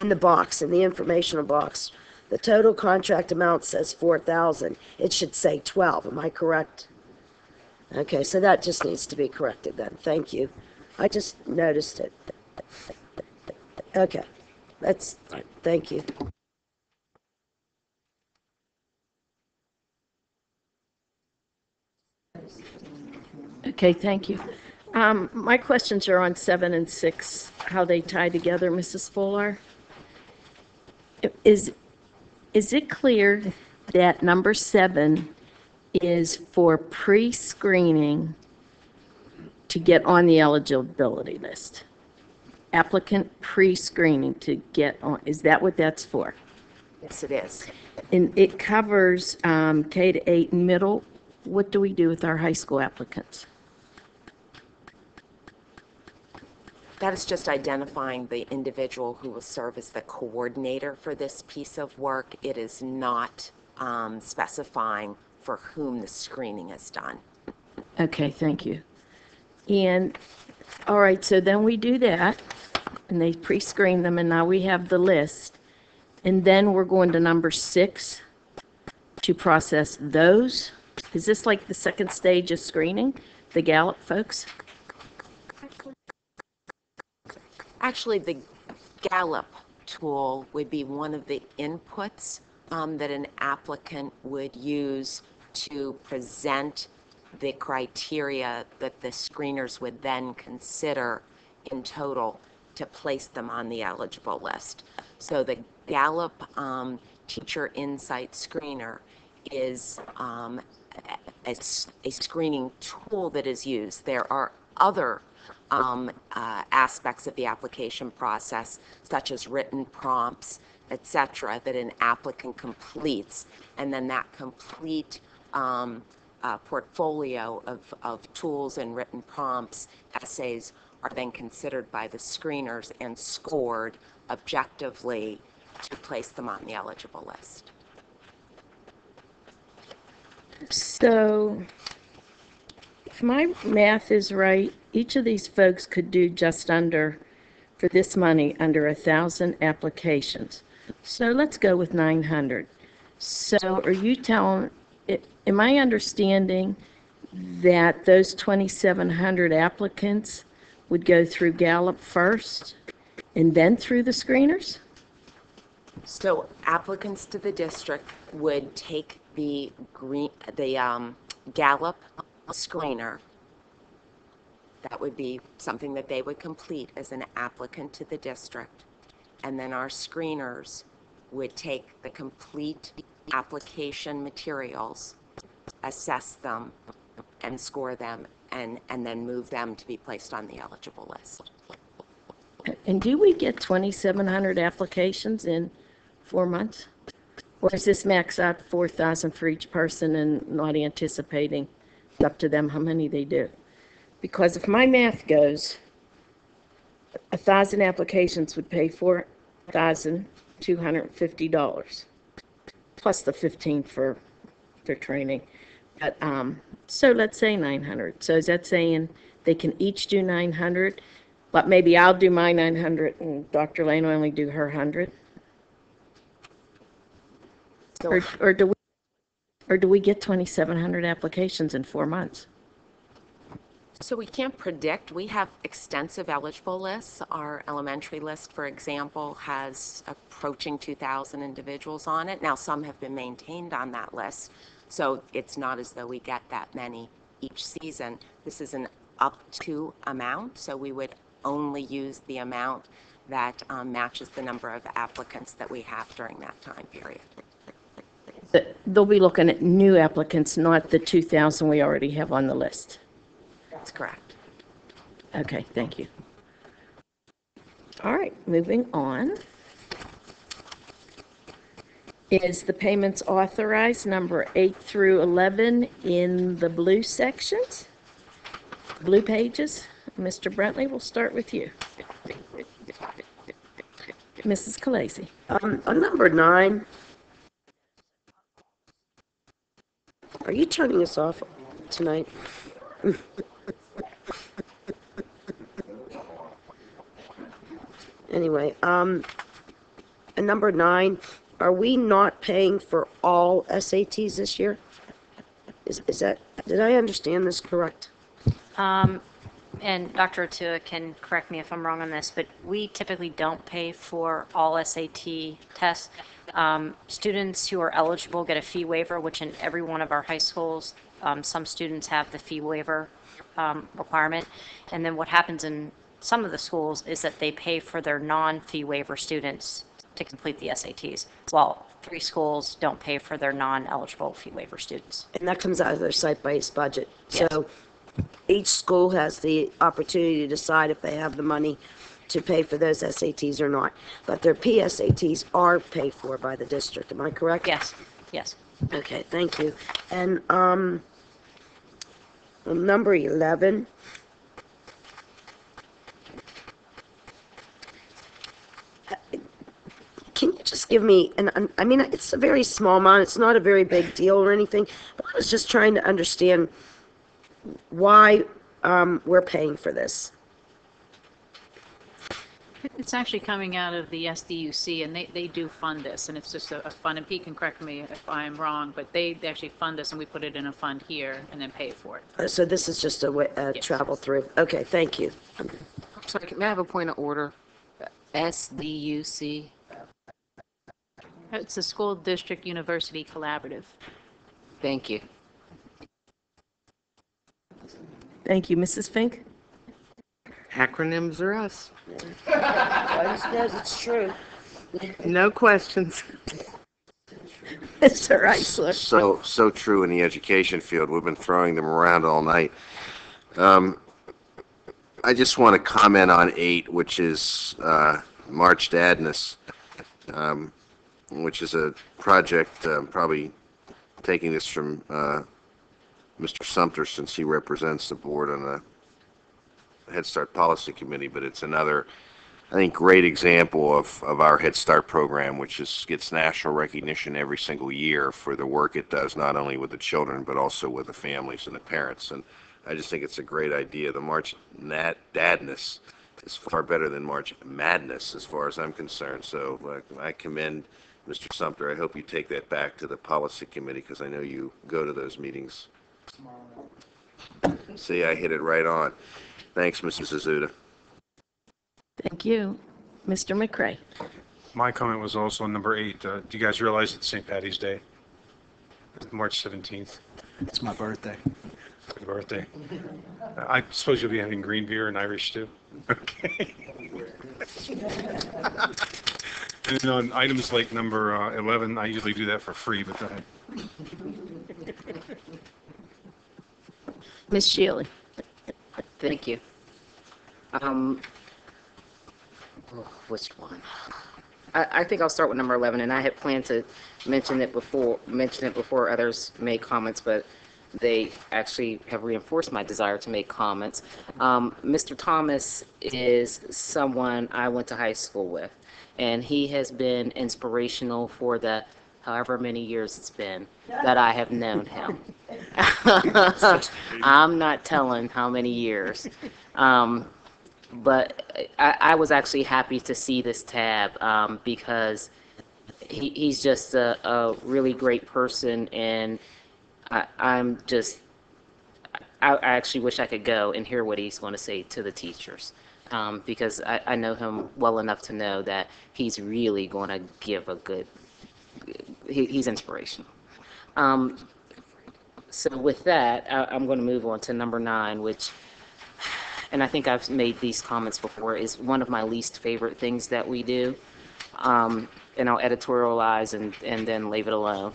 In the box, in the informational box, the total contract amount says $4,000. It should say 12. Am I correct? Okay, so that just needs to be corrected then. Thank you. I just noticed it. Okay, that's fine. Thank you. Okay, thank you. My questions are on 7 and 6, how they tie together, Mrs. Fuller. Is it clear that number 7 is for pre-screening to get on the eligibility list? Applicant pre-screening to get on, is that what that's for? Yes, it is. And it covers K to 8 and middle. What do we do with our high school applicants? That is just identifying the individual who will serve as the coordinator for this piece of work. It is not specifying for whom the screening is done. Okay, thank you. And, all right, so then we do that, and they pre-screen them, and now we have the list. And then we're going to number 6 to process those. Is this like the second stage of screening, the Gallup folks? Actually, the Gallup tool would be one of the inputs that an applicant would use to present the criteria that the screeners would then consider in total to place them on the eligible list. So the Gallup Teacher Insight Screener is a screening tool that is used. There are other aspects of the application process, such as written prompts, etc., that an applicant completes, and then that complete portfolio of tools and written prompts, essays, are then considered by the screeners and scored objectively to place them on the eligible list. So, if my math is right, each of these folks could do just under, for this money, under 1,000 applications. So let's go with 900. So are you telling, am I understanding that those 2,700 applicants would go through Gallup first and then through the screeners? So applicants to the district would take the Gallup screener. That would be something that they would complete as an applicant to the district. And then our screeners would take the complete application materials, assess them, and score them, and then move them to be placed on the eligible list. And do we get 2,700 applications in 4 months? Or is this max out 4,000 for each person and not anticipating, it's up to them how many they do? Because if my math goes, 1,000 applications would pay $4,250, plus the 15 for their training. But, so let's say 900. So is that saying they can each do 900, but maybe I'll do my 900 and Dr. Lane will only do her 100? So, Or do we get 2,700 applications in 4 months? So we can't predict. We have extensive eligible lists. Our elementary list, for example, has approaching 2,000 individuals on it. Now, some have been maintained on that list, so it's not as though we get that many each season. This is an up to amount, so we would only use the amount that matches the number of applicants that we have during that time period. They'll be looking at new applicants, not the 2,000 we already have on the list. That's correct. Okay, thank you. All right, moving on. Is the payments authorized, number 8 through 11 in the blue sections, blue pages? Mr. Brentley, we'll start with you. Mrs. Khaleesi. On number 9, are you turning us off tonight? Anyway, at number 9, are we not paying for all SATs this year? Is that, did I understand this correct? And Dr. Atua can correct me if I'm wrong on this, but we typically don't pay for all SAT tests. Students who are eligible get a fee waiver, which in every one of our high schools, some students have the fee waiver requirement. And then what happens in some of the schools is that they pay for their non-fee waiver students to complete the SATs, while 3 schools don't pay for their non-eligible fee waiver students. And that comes out of their site-based budget. Yes. So each school has the opportunity to decide if they have the money to pay for those SATs or not. But their PSATs are paid for by the district. Am I correct? Yes, yes. Okay, thank you. And on number 11, can you just give me, I mean, it's a very small amount, it's not a very big deal or anything, but I was just trying to understand why we're paying for this? It's actually coming out of the SDUC, and they do fund this, and it's just a fund, and Pete can correct me if I'm wrong, but they actually fund this, and we put it in a fund here and then pay for it. So this is just a way, Yes. travel through. Okay, thank you. I'm sorry, may I have a point of order? SDUC? It's the School District University Collaborative. Thank you. Thank you. Mrs. Fink? Acronyms are us. I just knows it's true. No questions. Mr. Eisler? So true in the education field. We've been throwing them around all night. I just want to comment on 8, which is March Dadness, which is a project, probably taking this from Mr. Sumter, since he represents the board on the Head Start Policy Committee, but it's another, I think, great example of our Head Start program, which gets national recognition every single year for the work it does, not only with the children, but also with the families and the parents. And I just think it's a great idea. The March Dadness is far better than March Madness, as far as I'm concerned. So I commend Mr. Sumter. I hope you take that back to the Policy Committee, because I know you go to those meetings. See, I hit it right on. Thanks, Mrs. Azuda. Thank you. Mr. McCray? My comment was also on number 8. Do you guys realize it's St. Patty's Day? March 17th. It's my birthday. Happy birthday. I suppose you'll be having green beer and Irish stew? Okay. And then on items like number 11, I usually do that for free, but go ahead. Ms. Shealy? Thank you. Which one? I think I'll start with number 11, and I had planned to mention it before others made comments, but they actually have reinforced my desire to make comments. Mr. Thomas is someone I went to high school with, and he has been inspirational for the however many years it's been that I have known him. I'm not telling how many years. But I was actually happy to see this tab because he's just a really great person, and I actually wish I could go and hear what he's going to say to the teachers, because I know him well enough to know that he's really going to give a good, he's inspirational. So with that, I'm going to move on to number 9, which, and I think I've made these comments before, is one of my least favorite things that we do. And I'll editorialize and then leave it alone.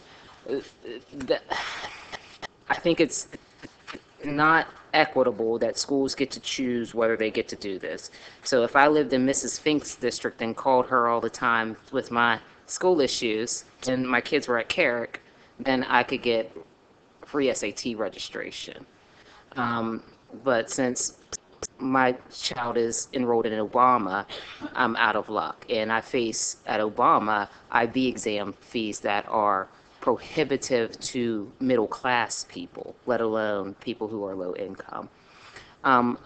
I think it's not equitable that schools get to choose whether they get to do this. So if I lived in Mrs. Fink's district and called her all the time with my school issues and my kids were at Carrick, then I could get free SAT registration. But since my child is enrolled in Obama, I'm out of luck. And I face at Obama IB exam fees that are prohibitive to middle class people, let alone people who are low income. And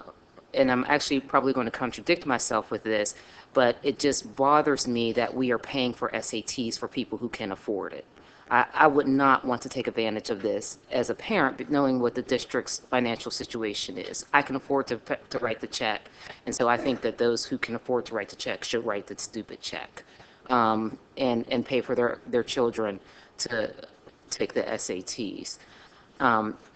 I'm actually probably going to contradict myself with this, but it just bothers me that we are paying for SATs for people who can afford it. I would not want to take advantage of this as a parent, but knowing what the district's financial situation is. I can afford to write the check, and so I think that those who can afford to write the check should write the stupid check, and pay for their children to take the SATs,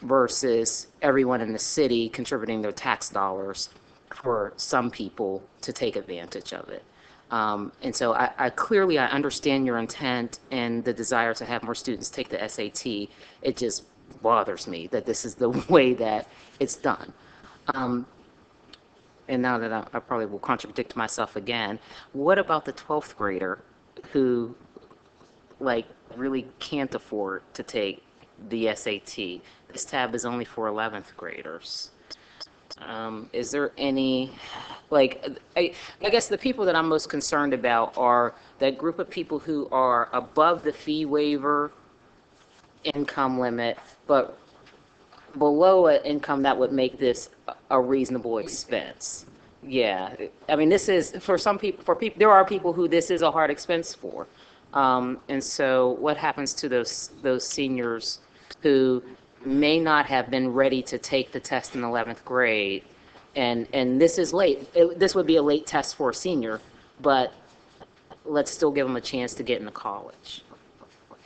versus everyone in the city contributing their tax dollars for some people to take advantage of it. And so I clearly understand your intent and the desire to have more students take the SAT. It just bothers me that this is the way that it's done. And now that I probably will contradict myself again, what about the 12th grader who really can't afford to take the SAT? This tab is only for 11th graders. Is there any, I guess the people that I'm most concerned about are that group of people who are above the fee waiver income limit, but below an income that would make this a reasonable expense. Yeah, I mean, this is, for some people, there are people who this is a hard expense for. And so what happens to those seniors who may not have been ready to take the test in 11th grade? And this is late. This would be a late test for a senior, but let's still give them a chance to get into college.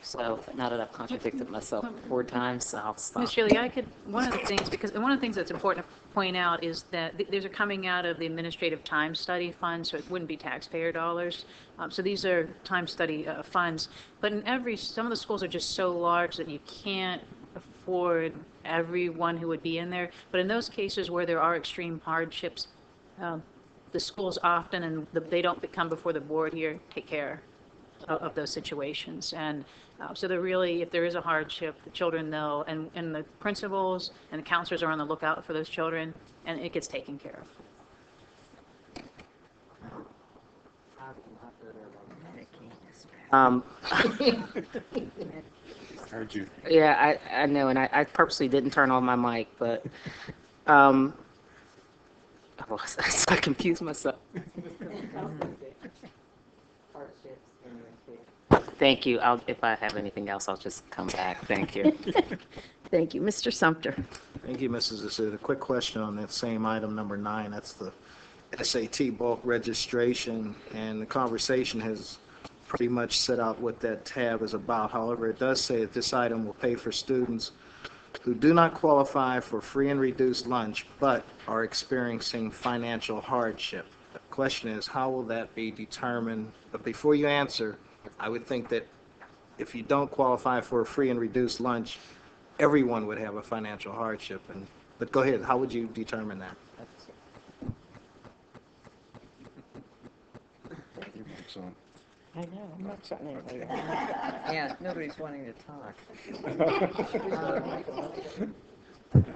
So now that I've contradicted myself 4 times, I'll stop. Ms. Shirley, one of the things that's important to point out is that these are coming out of the Administrative Time Study Fund, so it wouldn't be taxpayer dollars. So these are time study funds. But some of the schools are just so large that you can't afford everyone who would be in there. But in those cases where there are extreme hardships, the schools often, and they don't come before the board here, take care of those situations. And so they're really, if there is a hardship, the children know, and the principals and the counselors are on the lookout for those children, and it gets taken care of. Heard you. Yeah, I know, and I purposely didn't turn on my mic, but I confused myself. Thank you. If I have anything else, I'll just come back. Thank you. Thank you. Mr. Sumter. Thank you, Mrs. Asuda. A quick question on that same item, number 9. That's the SAT bulk registration, and the conversation has pretty much set out what that tab is about. However, it does say that this item will pay for students who do not qualify for free and reduced lunch but are experiencing financial hardship. The question is, how will that be determined? But before you answer, I would think that if you don't qualify for a free and reduced lunch, everyone would have a financial hardship. But go ahead, how would you determine that? I know, I'm not shutting anybody down. Yeah, nobody's wanting to talk.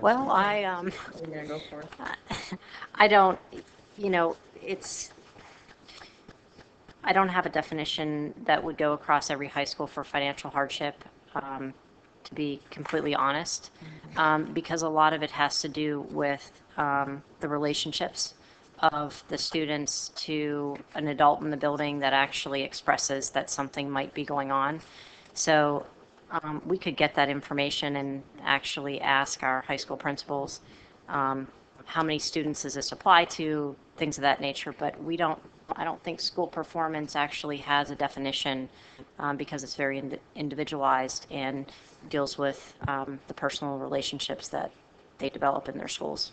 Well, You gonna go for it? I don't, I don't have a definition that would go across every high school for financial hardship, to be completely honest, because a lot of it has to do with the relationships of the students to an adult in the building that actually expresses that something might be going on. So we could get that information and actually ask our high school principals, how many students does this apply to, things of that nature, but I don't think school performance actually has a definition because it's very individualized and deals with the personal relationships that they develop in their schools.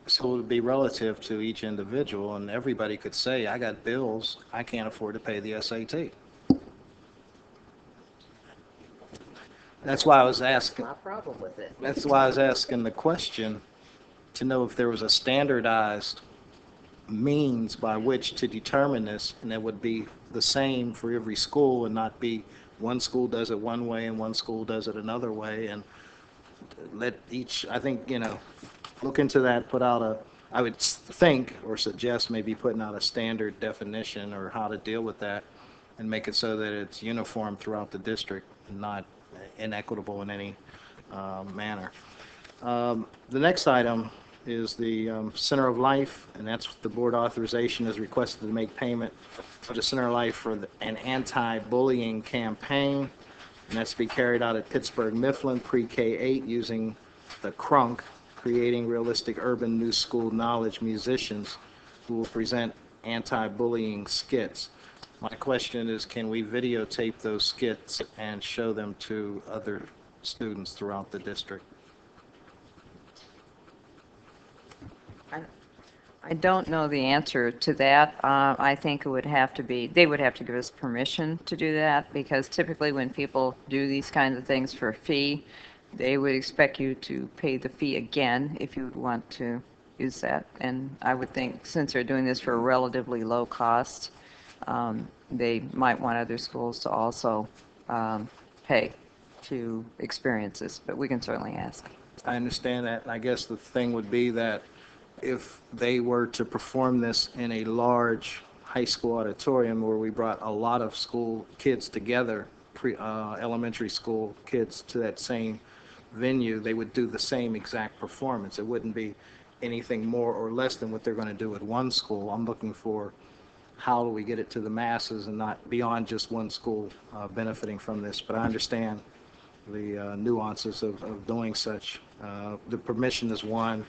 So it would be relative to each individual, and everybody could say, I got bills, I can't afford to pay the SAT. That's why I was asking. My problem with it. That's why I was asking the question, to know if there was a standardized means by which to determine this, and that would be the same for every school and not be one school does it one way and one school does it another way, and let each, I think, look into that, put out I would think or suggest maybe putting out a standard definition or how to deal with that and make it so that it's uniform throughout the district and not inequitable in any manner. The next item is the Center of Life, and that's the board authorization is requested to make payment to the Center of Life for an anti-bullying campaign, and that's to be carried out at Pittsburgh Mifflin Pre-K-8 using the CRUNK, Creating Realistic Urban New School Knowledge musicians who will present anti-bullying skits. My question is, can we videotape those skits and show them to other students throughout the district? I don't know the answer to that. I think it would have to be, they would have to give us permission to do that, because typically when people do these kinds of things for a fee, they would expect you to pay the fee again if you would want to use that. And I would think since they're doing this for a relatively low cost, they might want other schools to also pay to experience this, but we can certainly ask. I understand that, and I guess the thing would be that if they were to perform this in a large high school auditorium where we brought a lot of school kids together, elementary school kids to that same venue, they would do the same exact performance. It wouldn't be anything more or less than what they're going to do at one school. I'm looking for how do we get it to the masses and not beyond just one school benefiting from this. But I understand the nuances of doing such. The permission is one.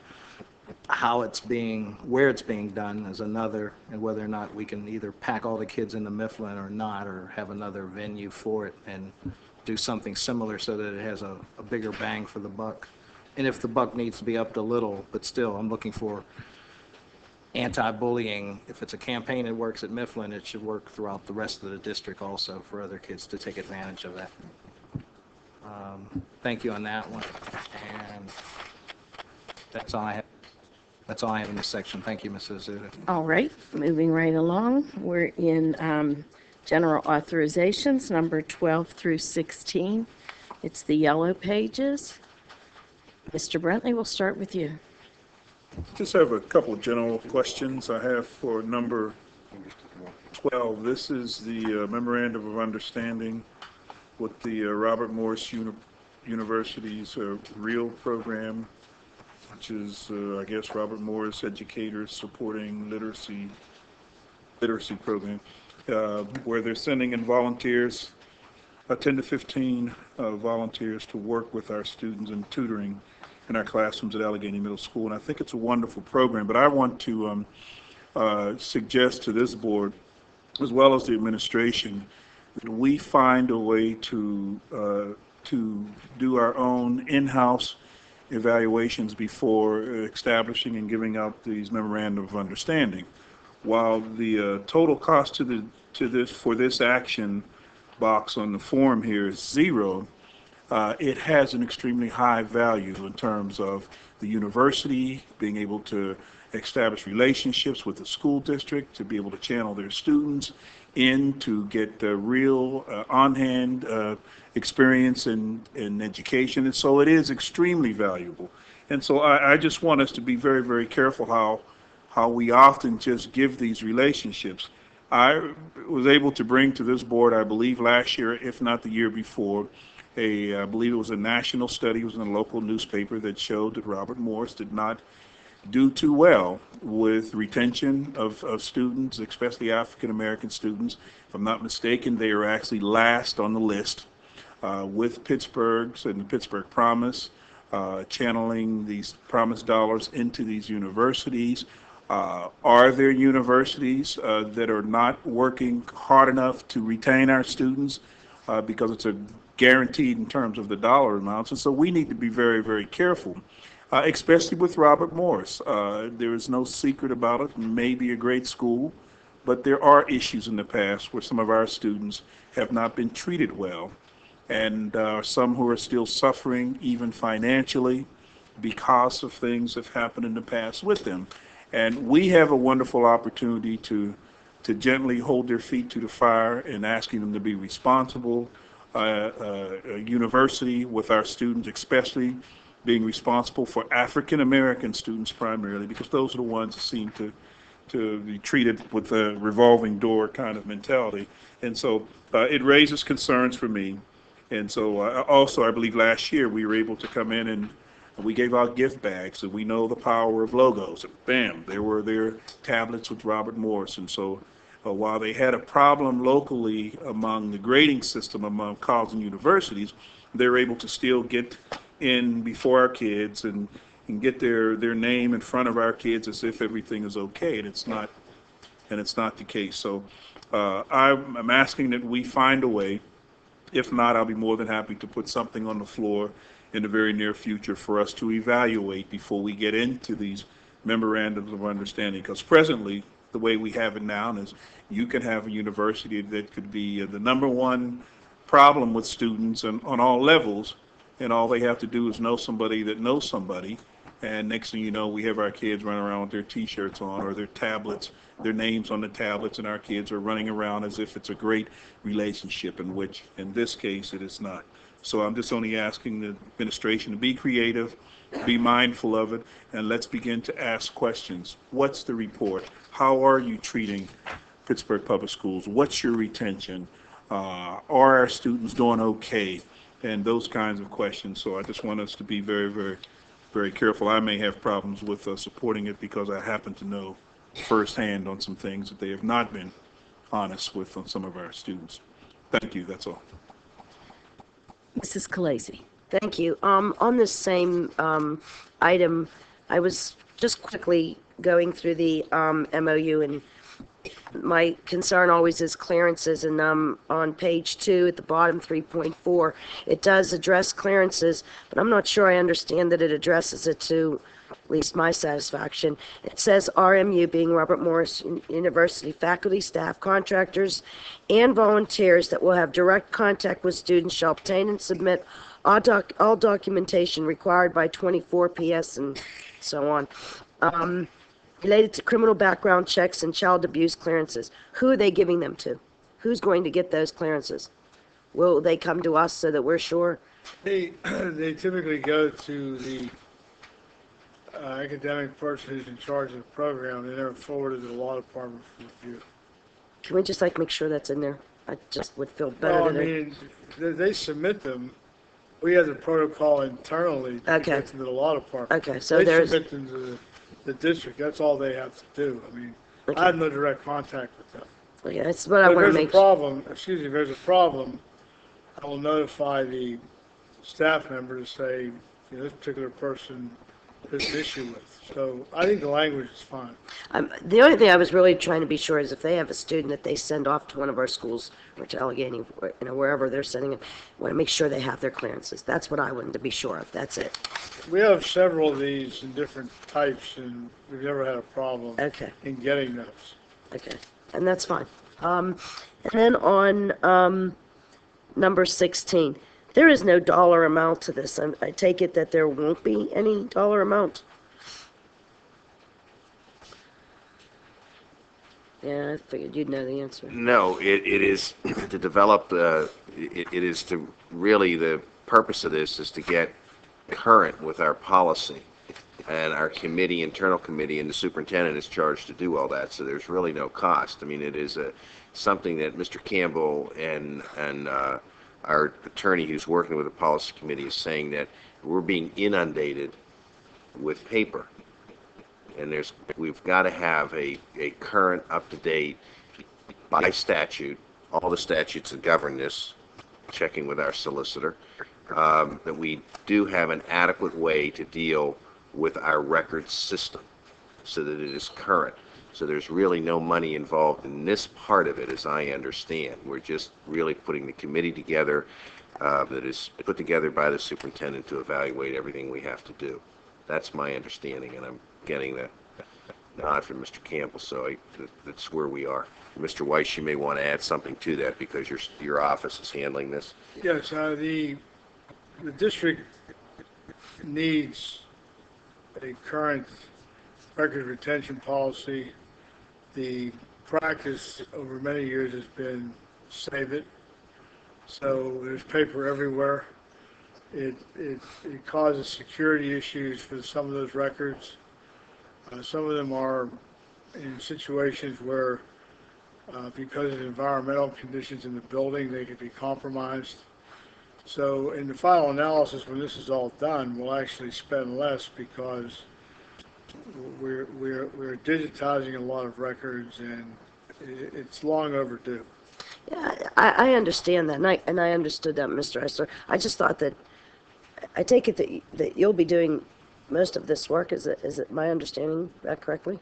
How it's being, where it's being done is another, and whether or not we can either pack all the kids into Mifflin or not, or have another venue for it and do something similar so that it has a bigger bang for the buck. And if the buck needs to be upped a little, but still, I'm looking for anti-bullying. If it's a campaign that works at Mifflin, it should work throughout the rest of the district also for other kids to take advantage of that. Thank you on that one. And that's all I have. That's all I have in this section. Thank you, Mrs. Azuda. All right, moving right along. We're in general authorizations, number 12 through 16. It's the yellow pages. Mr. Brentley, we'll start with you. Just have a couple of general questions I have for number 12. This is the memorandum of understanding with the Robert Morris University's REAL program, which is, I guess, Robert Morris Educators Supporting Literacy Program, where they're sending in volunteers, 10 to 15 volunteers to work with our students in tutoring in our classrooms at Allegheny Middle School. And I think it's a wonderful program, but I want to suggest to this board, as well as the administration, that we find a way to do our own in-house evaluations before establishing and giving out these memorandum of understanding. While the total cost for this action box on the form here is zero, it has an extremely high value in terms of the university being able to establish relationships with the school district, to be able to channel their students in to get real on-hand experience in education. And so it is extremely valuable. And so I just want us to be very, very careful how we often just give these relationships. I was able to bring to this board, I believe last year, if not the year before, I believe it was a national study, it was in a local newspaper, that showed that Robert Morris did not do too well with retention of students, especially African American students. If I'm not mistaken, they are actually last on the list with Pittsburgh's and the Pittsburgh Promise, channeling these Promise dollars into these universities. Are there universities that are not working hard enough to retain our students because it's a guaranteed in terms of the dollar amounts? And so we need to be very, very careful. Especially with Robert Morris. There is no secret about it. It may be a great school, but there are issues in the past where some of our students have not been treated well, and some who are still suffering even financially because of things that have happened in the past with them. And we have a wonderful opportunity to gently hold their feet to the fire and asking them to be responsible. A university with our students, especially being responsible for African American students primarily, because those are the ones that seem to be treated with a revolving door kind of mentality. And so it raises concerns for me. And so also, I believe last year we were able to come in and we gave out gift bags, and we know the power of logos. And bam, there were their tablets with Robert Morris. And so while they had a problem locally among the grading system among colleges and universities, they were able to still get in before our kids and get their name in front of our kids as if everything is okay, and it's not the case. So I'm asking that we find a way. If not, I'll be more than happy to put something on the floor in the very near future for us to evaluate before we get into these memorandums of understanding. Because presently, the way we have it now is you can have a university that could be the number one problem with students on all levels, and all they have to do is know somebody that knows somebody, and next thing you know, we have our kids running around with their t-shirts on or their tablets, their names on the tablets, and our kids are running around as if it's a great relationship, in which in this case it is not. So I'm just only asking the administration to be creative, be mindful of it, and let's begin to ask questions. What's the report? How are you treating Pittsburgh Public Schools? What's your retention? Are our students doing okay? and those kinds of questions. So I just want us to be very, very, very careful. I may have problems with supporting it because I happen to know firsthand on some things that they have not been honest with on some of our students. Thank you, that's all. Mrs. Khaleesi. Thank you. On this same item, I was just quickly going through the MOU, and my concern always is clearances, and on page 2 at the bottom, 3.4, it does address clearances, but I'm not sure I understand that it addresses it to at least my satisfaction. It says RMU, being Robert Morris University faculty, staff, contractors, and volunteers that will have direct contact with students shall obtain and submit all documentation required by 24 PS and so on, related to criminal background checks and child abuse clearances. Who are they giving them to? Who's going to get those clearances? Will they come to us so that we're sure? They typically go to the academic person who's in charge of the program. They never forward it to the law department for review. Can we just like make sure that's in there? I just would feel better. Well, I to mean, they submit them. We have the protocol internally to get them to the law department. Okay, so they there's- submit them to the district. That's all they have to do. I mean, Okay. I have no direct contact with them. Okay, that's what I But want to if make. there's a problem, excuse me, if there's a problem, I will notify the staff member to say, you know, this particular person there's an issue with. So I think the language is fine. The only thing I was really trying to be sure is if they have a student that they send off to one of our schools or to Allegheny, or, you know, wherever they're sending it, want to make sure they have their clearances. That's what I wanted to be sure of. That's it. We have several of these in different types, and we've never had a problem in getting those. Okay, and that's fine. And then on number 16, there is no dollar amount to this. I take it that there won't be any dollar amount. Yeah, I figured you'd know the answer. No, it is to develop, it is to, really, the purpose of this is to get current with our policy. And our committee, internal committee, and the superintendent is charged to do all that, so there's really no cost. I mean, it is something that Mr. Campbell and our attorney who's working with the policy committee is saying that we're being inundated with paper. And we've got to have a current, up-to-date, by statute, all the statutes that govern this, checking with our solicitor, that we do have an adequate way to deal with our record system so that it is current. So there's really no money involved in this part of it, as I understand. We're just really putting the committee together that is put together by the superintendent to evaluate everything we have to do. That's my understanding, and I'm getting the nod from Mr. Campbell, so that's where we are. Mr. Weiss, you may want to add something to that because your office is handling this. Yes, the district needs a current record retention policy. The practice over many years has been save it. So there's paper everywhere. It causes security issues for some of those records. Some of them are in situations where, because of environmental conditions in the building, they could be compromised. So in the final analysis, when this is all done, we'll actually spend less because we're digitizing a lot of records, and it's long overdue. Yeah, I understand that, and I understood that, Mr. Eisler. I just thought that, I take it that you'll be doing most of this work. Is it my understanding that correctly?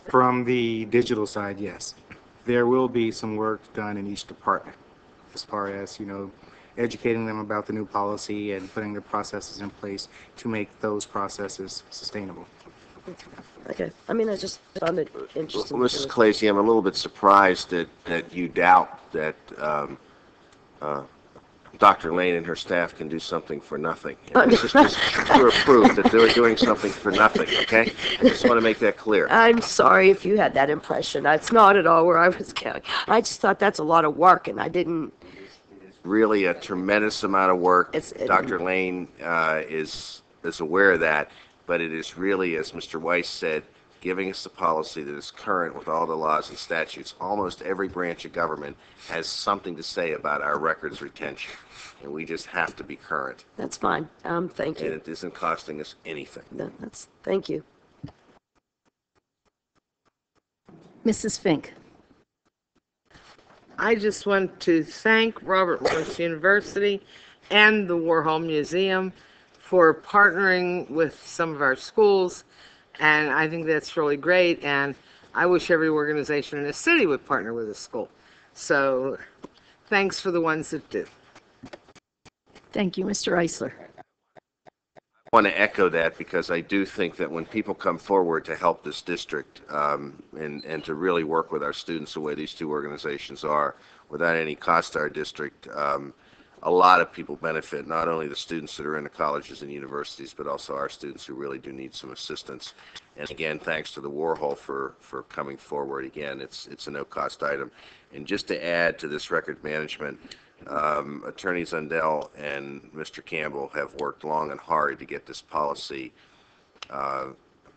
From the digital side, yes. There will be some work done in each department as far as, you know, educating them about the new policy and putting the processes in place to make those processes sustainable. Okay. I mean, I just found it interesting. Well, Mrs. Khaleesi, I'm a little bit surprised that you doubt that Dr. Lane and her staff can do something for nothing. This is just pure proof that they're doing something for nothing, okay? I just want to make that clear. I'm sorry if you had that impression. That's not at all where I was going. I just thought that's a lot of work, and I didn't. Really a tremendous amount of work. Dr. Lane is aware of that, but it is really, as Mr. Weiss said, giving us a policy that is current with all the laws and statutes. Almost every branch of government has something to say about our records retention, and we just have to be current. That's fine. Thank And you. it isn't costing us anything. Thank you. Mrs. Fink. I just want to thank Robert Morris University and the Warhol Museum for partnering with some of our schools, and I think that's really great, and I wish every organization in the city would partner with a school. So thanks for the ones that do. Thank you, Mr. Eisler. I want to echo that because I do think that when people come forward to help this district and to really work with our students the way these two organizations are, without any cost to our district, a lot of people benefit, not only the students that are in the colleges and universities, but also our students who really do need some assistance. And again, thanks to the Warhol for coming forward. Again, it's a no-cost item. And just to add to this record management, Attorney Zundel and Mr. Campbell have worked long and hard to get this policy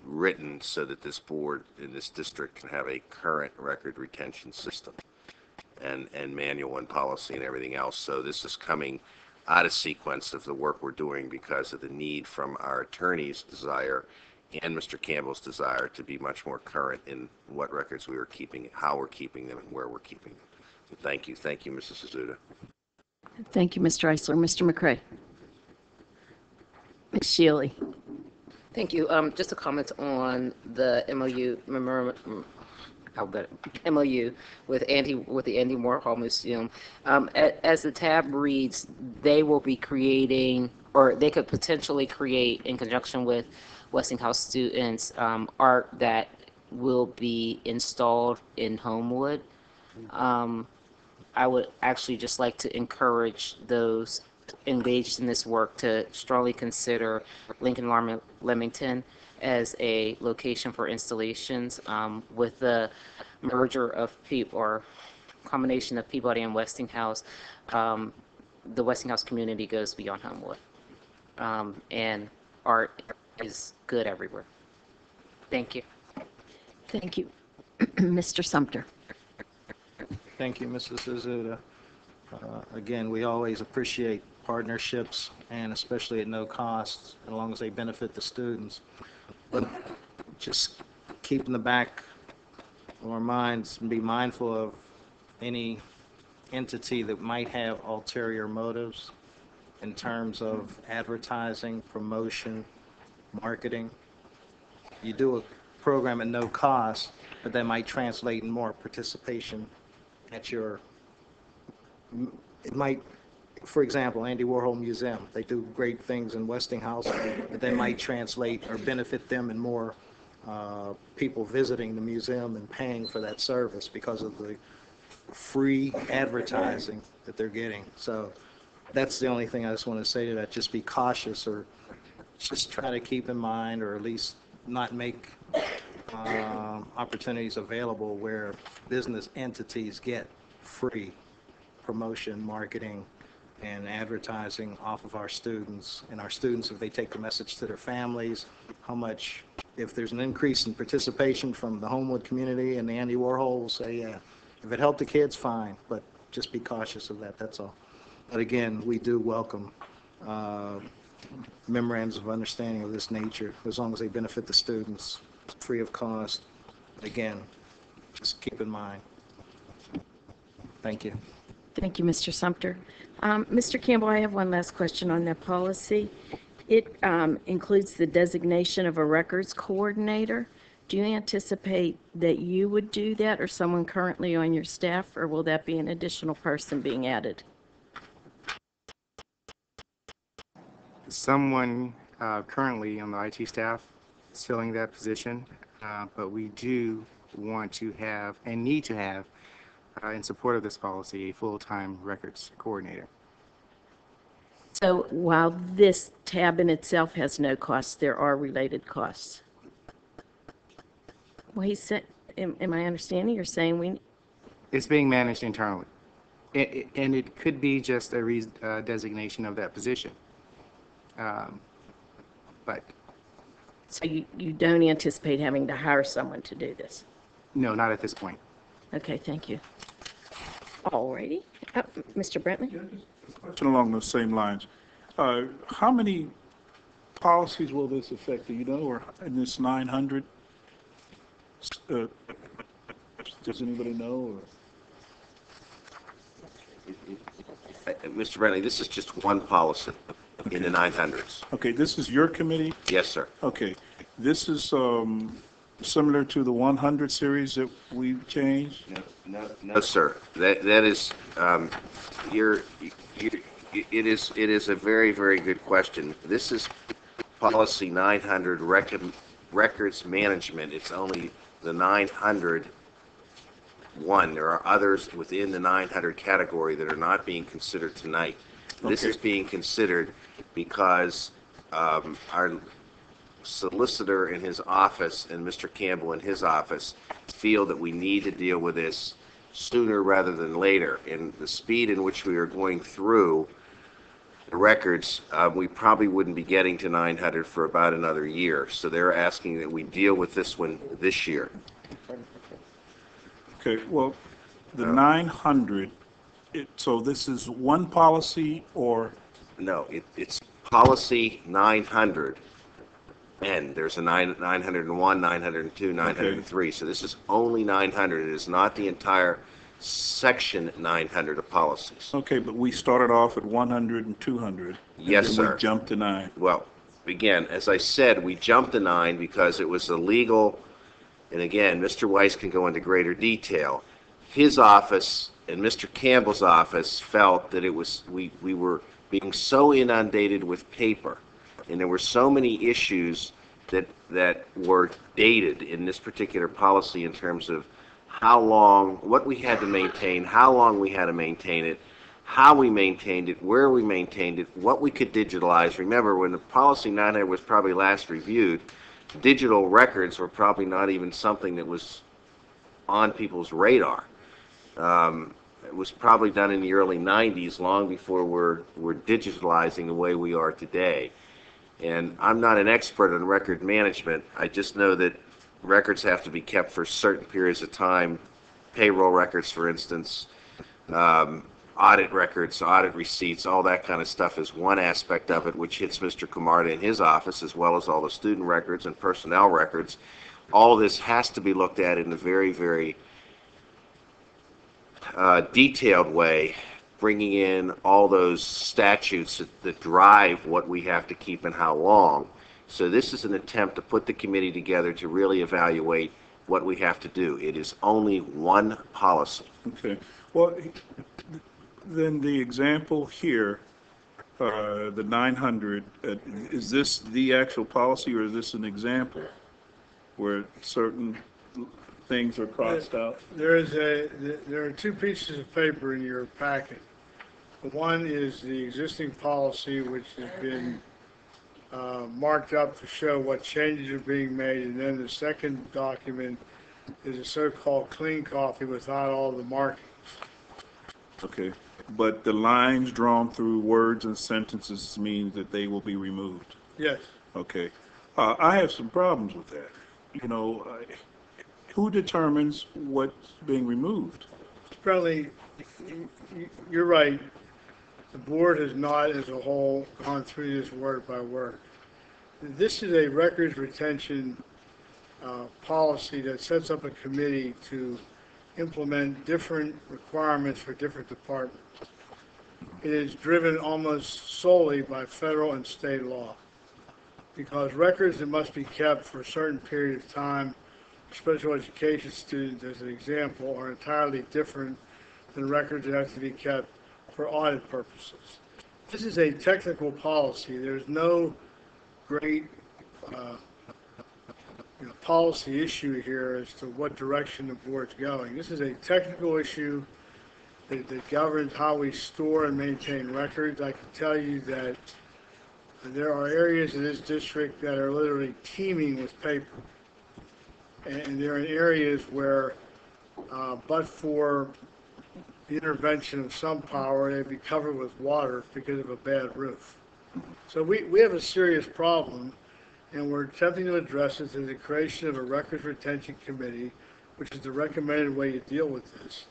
written so that this board in this district can have a current record retention system and manual and policy and everything else. So this is coming out of sequence of the work we're doing because of the need from our attorney's desire and Mr. Campbell's desire to be much more current in what records we are keeping, how we're keeping them, and where we're keeping them. So thank you, Mrs. Azuda. Thank you, Mr. Eisler. Mr. McCray. Ms. Shealy. Thank you. Just a comment on the MOU MOU with the Andy Warhol Museum. As the tab reads, they will be creating, or they could potentially create, in conjunction with Westinghouse students, art that will be installed in Homewood. I would actually just like to encourage those engaged in this work to strongly consider Lincoln Leamington as a location for installations. With the merger of or combination of Peabody and Westinghouse, the Westinghouse community goes beyond Homewood, and art is good everywhere. Thank you. Thank you. Mr. Sumter. Thank you, Mrs. Azuda. Again, we always appreciate partnerships, and especially at no cost, as long as they benefit the students. But just keep in the back of our minds and be mindful of any entity that might have ulterior motives in terms of advertising, promotion, marketing. You do a program at no cost, but that might translate in more participation at your, it might, for example, Andy Warhol Museum, they do great things in Westinghouse, but they might translate or benefit them in more people visiting the museum and paying for that service because of the free advertising that they're getting. So that's the only thing I just want to say to that. Just be cautious, or just try to keep in mind, or at least not make opportunities available where business entities get free promotion, marketing, and advertising off of our students. And our students, if they take the message to their families, how much, if there's an increase in participation from the Homewood community and the Andy Warhol will say, yeah, if it helped the kids, fine, but just be cautious of that, that's all. But again, we do welcome memorandums of understanding of this nature, as long as they benefit the students, free of cost. Again, just keep in mind. Thank you. Thank you, Mr. Sumter. Mr. Campbell, I have one last question on that policy. It includes the designation of a records coordinator. Do you anticipate that you would do that, or someone currently on your staff, or will that be an additional person being added? Someone currently on the IT staff is filling that position, but we do want to have and need to have, in support of this policy, a full-time records coordinator. So while this tab in itself has no costs, there are related costs. Well, he said, am I understanding? You're saying we... It's being managed internally, and it could be just a designation of that position. But So you don't anticipate having to hire someone to do this? No, not at this point. Okay, thank you. All righty. Mr. Brentley? Question along those same lines. How many policies will this affect, do you know, or in this 900? Does anybody know? Mr. Brentley, this is just one policy in the 900s. Okay, this is your committee? Yes, sir. Okay, this is similar to the 100 series that we changed? No, sir. That is, it is a very, very good question. This is policy 900 records management. It's only the 900 one. There are others within the 900 category that are not being considered tonight. This is being considered because our solicitor in his office and Mr. Campbell in his office feel that we need to deal with this sooner rather than later. And the speed in which we are going through the records, we probably wouldn't be getting to 900 for about another year. So they're asking that we deal with this one this year. Okay, well, the 900, so this is one policy or? No, it's policy 900. And there's a 901, 902, 903. So this is only 900. It is not the entire section 900 of policies. Okay, but we started off at 100 and 200. Yes, and then sir. We jumped to 9. Well, again, as I said, we jumped to 9 because it was illegal. And again, Mr. Weiss can go into greater detail. His office and Mr. Campbell's office felt that it was we were being so inundated with paper, and there were so many issues that were dated in this particular policy in terms of how long, what we had to maintain, how long we had to maintain it, how we maintained it, where we maintained it, what we could digitalize. Remember, when the policy 900 was probably last reviewed, digital records were probably not even something that was on people's radar. It was probably done in the early 90s, long before we're digitalizing the way we are today. And I'm not an expert on record management. I just know that records have to be kept for certain periods of time, payroll records, for instance, audit records, audit receipts, all that kind of stuff is one aspect of it, which hits Mr. Camarda in his office, as well as all the student records and personnel records. All this has to be looked at in a very, very detailed way, bringing in all those statutes that drive what we have to keep and how long. So this is an attempt to put the committee together to really evaluate what we have to do. It is only one policy. Okay. Well, then the example here, the 900, is this the actual policy, or is this an example where certain things are crossed out? There are two pieces of paper in your packet. One is the existing policy, which has been marked up to show what changes are being made, and then the second document is a so-called clean copy without all the markings. Okay, but the lines drawn through words and sentences mean that they will be removed? Yes. Okay. I have some problems with that. You know, who determines what's being removed? Apparently, you're right. The board has not, as a whole, gone through this word by word. This is a records retention policy that sets up a committee to implement different requirements for different departments. It is driven almost solely by federal and state law, because records that must be kept for a certain period of time, special education students, as an example, are entirely different than records that have to be kept for audit purposes. This is a technical policy. There's no great policy issue here as to what direction the board's going. This is a technical issue that governs how we store and maintain records. I can tell you that there are areas in this district that are literally teeming with paper. And there are areas where, but for the intervention of some power, they'd be covered with water because of a bad roof. So we have a serious problem, and we're attempting to address it through the creation of a records retention committee, which is the recommended way to deal with this.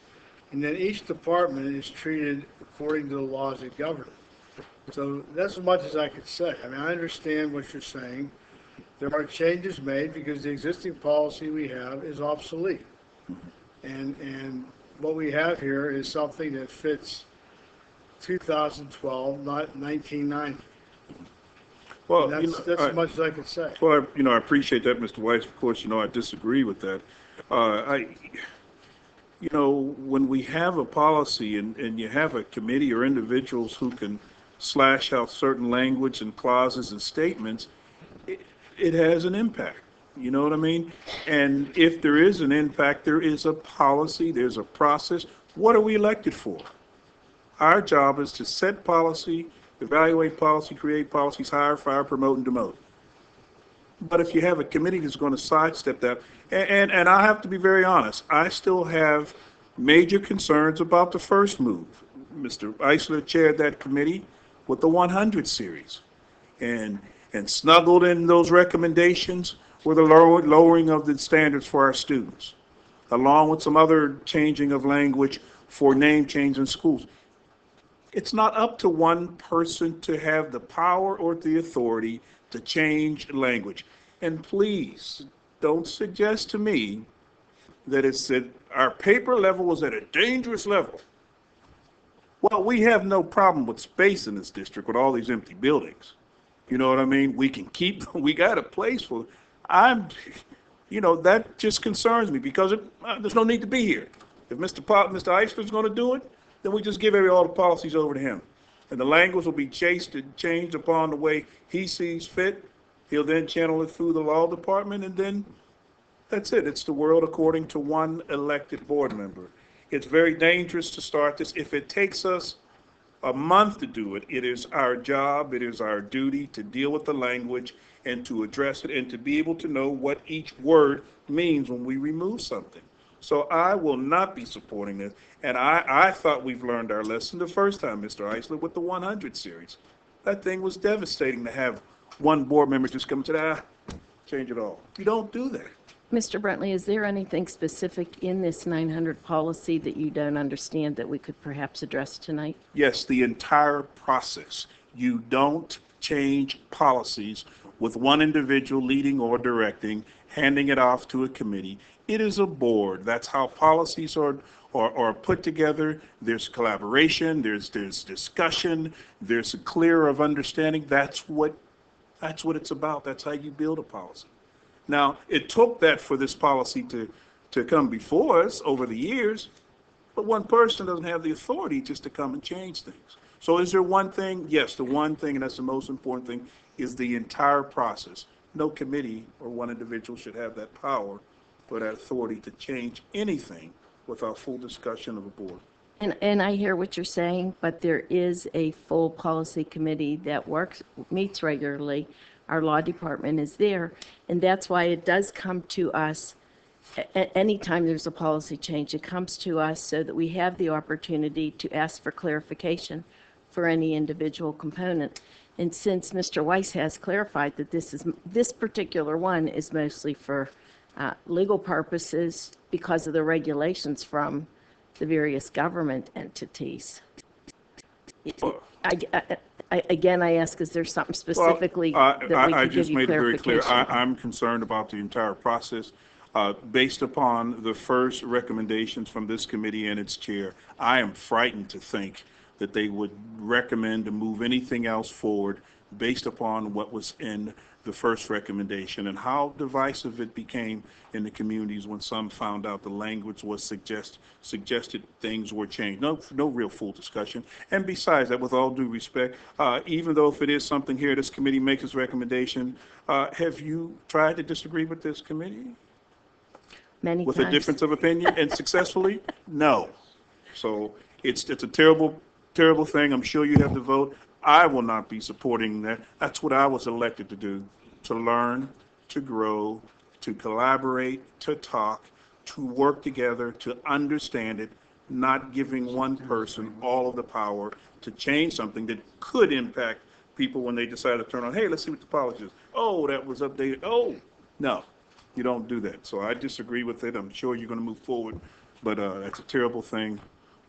And then each department is treated according to the laws that govern it. So that's as much as I could say. I mean, I understand what you're saying. There are changes made because the existing policy we have is obsolete. And what we have here is something that fits 2012, not 1990. Well, And that's as much as I could say. Well, I appreciate that, Mr. Weiss. Of course, I disagree with that. When we have a policy and you have a committee or individuals who can slash out certain language and clauses and statements, it has an impact. You know what I mean? And if there is an impact, there is a policy, there's a process. What are we elected for? Our job is to set policy, evaluate policy, create policies, hire, fire, promote, and demote. But if you have a committee that's going to sidestep that, and I have to be very honest, I still have major concerns about the first move. Mr. Eisler chaired that committee with the 100 series, and snuggled in those recommendations were the lowering of the standards for our students, along with some other changing of language for name change in schools. It's not up to one person to have the power or the authority to change language. And please, don't suggest to me that it's at our paper level is at a dangerous level. Well, we have no problem with space in this district with all these empty buildings. You know what I mean? We got a place for, that just concerns me because there's no need to be here. If Mr. Eisler's going to do it, then we just give all the policies over to him. And the language will be changed upon the way he sees fit. He'll then channel it through the law department, and then that's it. It's the world according to one elected board member. It's very dangerous to start this. If it takes us a month to do it, it is our job, it is our duty to deal with the language and to address it and to be able to know what each word means when we remove something. So I will not be supporting this. And I thought we've learned our lesson the first time, Mr. Eisler, with the 100 series. That thing was devastating to have one board member just come and say, change it all. You don't do that. Mr. Brentley, is there anything specific in this 900 policy that you don't understand that we could perhaps address tonight? Yes, the entire process. You don't change policies with one individual leading or directing, handing it off to a committee. It is a board. That's how policies are put together. There's collaboration, there's discussion, there's a clear of understanding. That's what it's about. That's how you build a policy. Now, it took that for this policy to come before us over the years, but one person doesn't have the authority just to come and change things. So is there one thing? Yes, the one thing, and that's the most important thing, is the entire process. No committee or one individual should have that power or that authority to change anything without full discussion of a board. And I hear what you're saying, but there is a full policy committee that meets regularly. Our law department is there, and that's why it does come to us. Anytime there's a policy change, it comes to us so that we have the opportunity to ask for clarification for any individual component. And since Mr. Weiss has clarified that this particular one is mostly for legal purposes because of the regulations from the various government entities. Again, I ask, is there something specifically that we can give you clarification? I just made it very clear. I'm concerned about the entire process. Based upon the first recommendations from this committee and its chair, I am frightened to think that they would recommend to move anything else forward based upon what was in the first recommendation and how divisive it became in the communities when some found out the language was suggested things were changed. No real full discussion. And besides that, with all due respect, even though if it is something here, this committee makes its recommendation, have you tried to disagree with this committee? Many with times. A difference of opinion and successfully? No. So it's a terrible thing. I'm sure you have to vote. I will not be supporting that. That's what I was elected to do, to learn, to grow, to collaborate, to talk, to work together, to understand it, not giving one person all of the power to change something that could impact people when they decide to turn on, hey, let's see what the policy is. Oh, that was updated. Oh, no, you don't do that. So I disagree with it. I'm sure you're going to move forward, but that's a terrible thing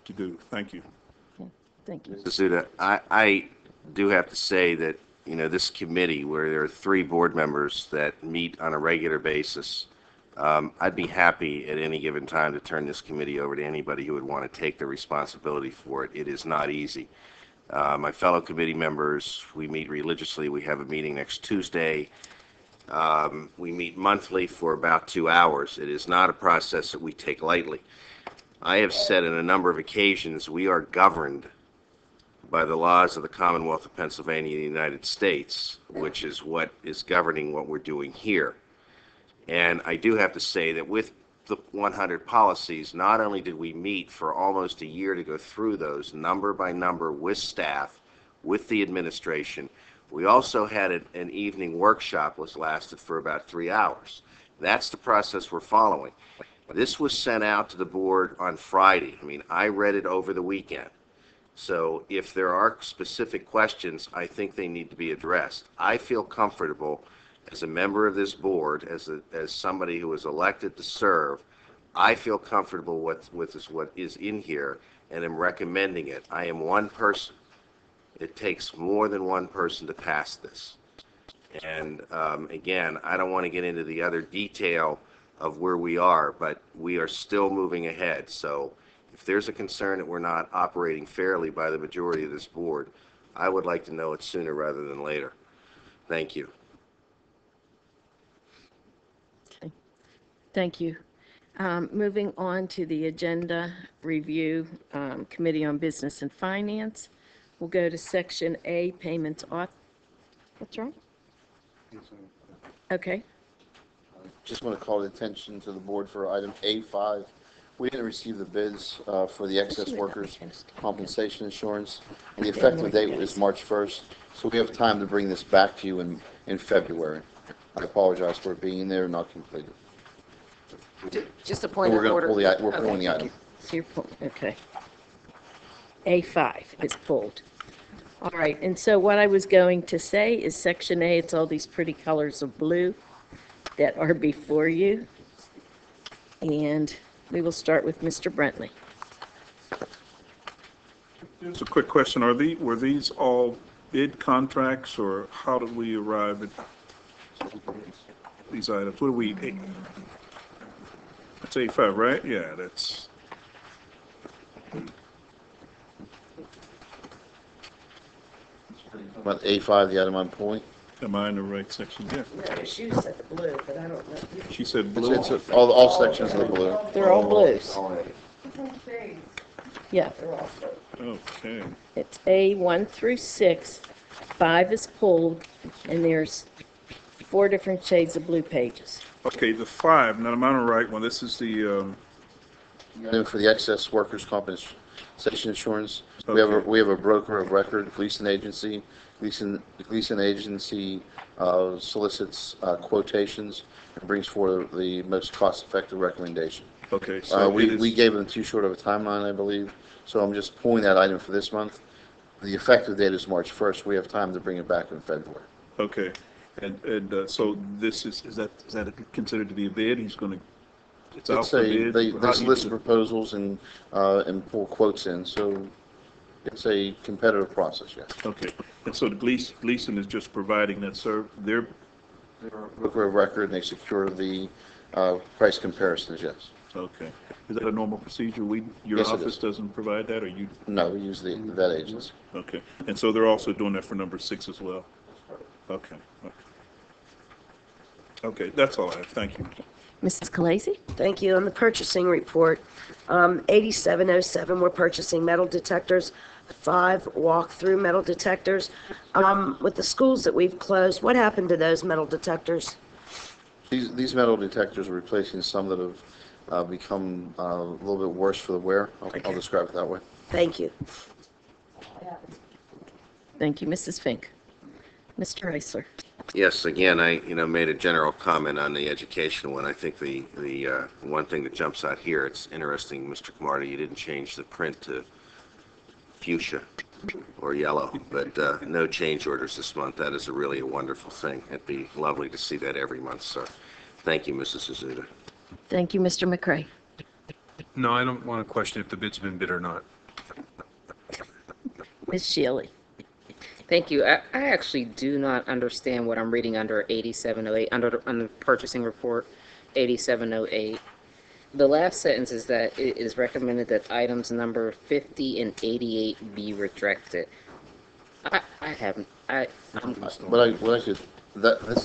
to do. Thank you. Thank you. Mr. Zuda, I do have to say that, this committee where there are 3 board members that meet on a regular basis, I'd be happy at any given time to turn this committee over to anybody who would want to take the responsibility for it. It is not easy. My fellow committee members, we meet religiously. We have a meeting next Tuesday. We meet monthly for about 2 hours. It is not a process that we take lightly. I have said on a number of occasions we are governed by the laws of the Commonwealth of Pennsylvania and the United States, which is what is governing what we're doing here. And I do have to say that with the 100 policies, not only did we meet for almost a year to go through those number by number with staff, with the administration, we also had an evening workshop which lasted for about 3 hours. That's the process we're following. This was sent out to the board on Friday. I mean, I read it over the weekend. So if there are specific questions, I think they need to be addressed. I feel comfortable as a member of this board, as somebody who was elected to serve, I feel comfortable with what is in here and am recommending it. I am one person. It takes more than one person to pass this. And again, I don't want to get into the other detail of where we are, but we are still moving ahead. So if there's a concern that we're not operating fairly by the majority of this board, I would like to know it sooner rather than later. Thank you. Okay. Thank you. Moving on to the agenda review, Committee on Business and Finance. We'll go to Section A, payments auth. What's wrong? Okay. Just want to call the attention to the board for item A5. We didn't receive the bids for the excess workers' compensation insurance. The effective date is March 1st, so we have time to bring this back to you in February. I apologize for it being there, not completed. Just a point We're of going to order. pull we're pulling the item. So you're okay. A5 is pulled. All right, and so what I was going to say is Section A, it's all these pretty colors of blue that are before you. And we will start with Mr. Brentley. Just a quick question. Were these all bid contracts, or how did we arrive at these items? What do we, that's A5, right? Yeah, that's. About A5, the item on point. Am I in the right section? Yeah. No, she said the blue, but I don't know. She said blue. It's all sections of the blue. They're all blues. Yeah, they're all blue. Okay. It's A1 through 6, 5 is pulled, and there's 4 different shades of blue pages. Okay, the 5, now am I on the right one? This is the, For the excess workers' compensation insurance, Okay. we have a broker of record, leasing agency. Leasing agency solicits quotations and brings forward the most cost-effective recommendation. okay, so We gave them too short of a timeline, I believe, so I'm just pulling that item for this month. The effective date is March 1st. We have time to bring it back in February. Okay, and so this is that considered to be a bid? He's going to, it's out for bid? They How do you solicit do it? proposals and pull quotes in, so it's a competitive process, yes. Okay, and so the Gleason is just providing that their Broker of record, and they secure the price comparisons, yes. okay. Is that a normal procedure? Your Yes, it office is. doesn't provide that, or you? No, we use the vet agency. Okay, and so they're also doing that for number 6 as well? Okay, okay. Okay, that's all I have. Thank you. Mrs. Khaleesi? Thank you. On the purchasing report, 8707, we're purchasing metal detectors, 5 walk-through metal detectors. With the schools that we've closed, what happened to those metal detectors? These metal detectors are replacing some that have become a little bit worse for the wear. I'll describe it that way. Thank you. Thank you, Mrs. Fink. Mr. Eisler? Yes, again, I made a general comment on the education one. I think the one thing that jumps out here, it's interesting, Mr. Camarda, you didn't change the print to fuchsia. or yellow, but no change orders this month. That is really a wonderful thing. It'd be lovely to see that every month, so thank you, Mrs. Azuda. Thank you, Mr. McCray. No, I don't want to question if the bid's been bid or not. Ms. Shealy. Thank you. I actually do not understand what I'm reading under 8708, under the purchasing report 8708. The last sentence is that it is recommended that items number 50 and 88 be rejected. I haven't. This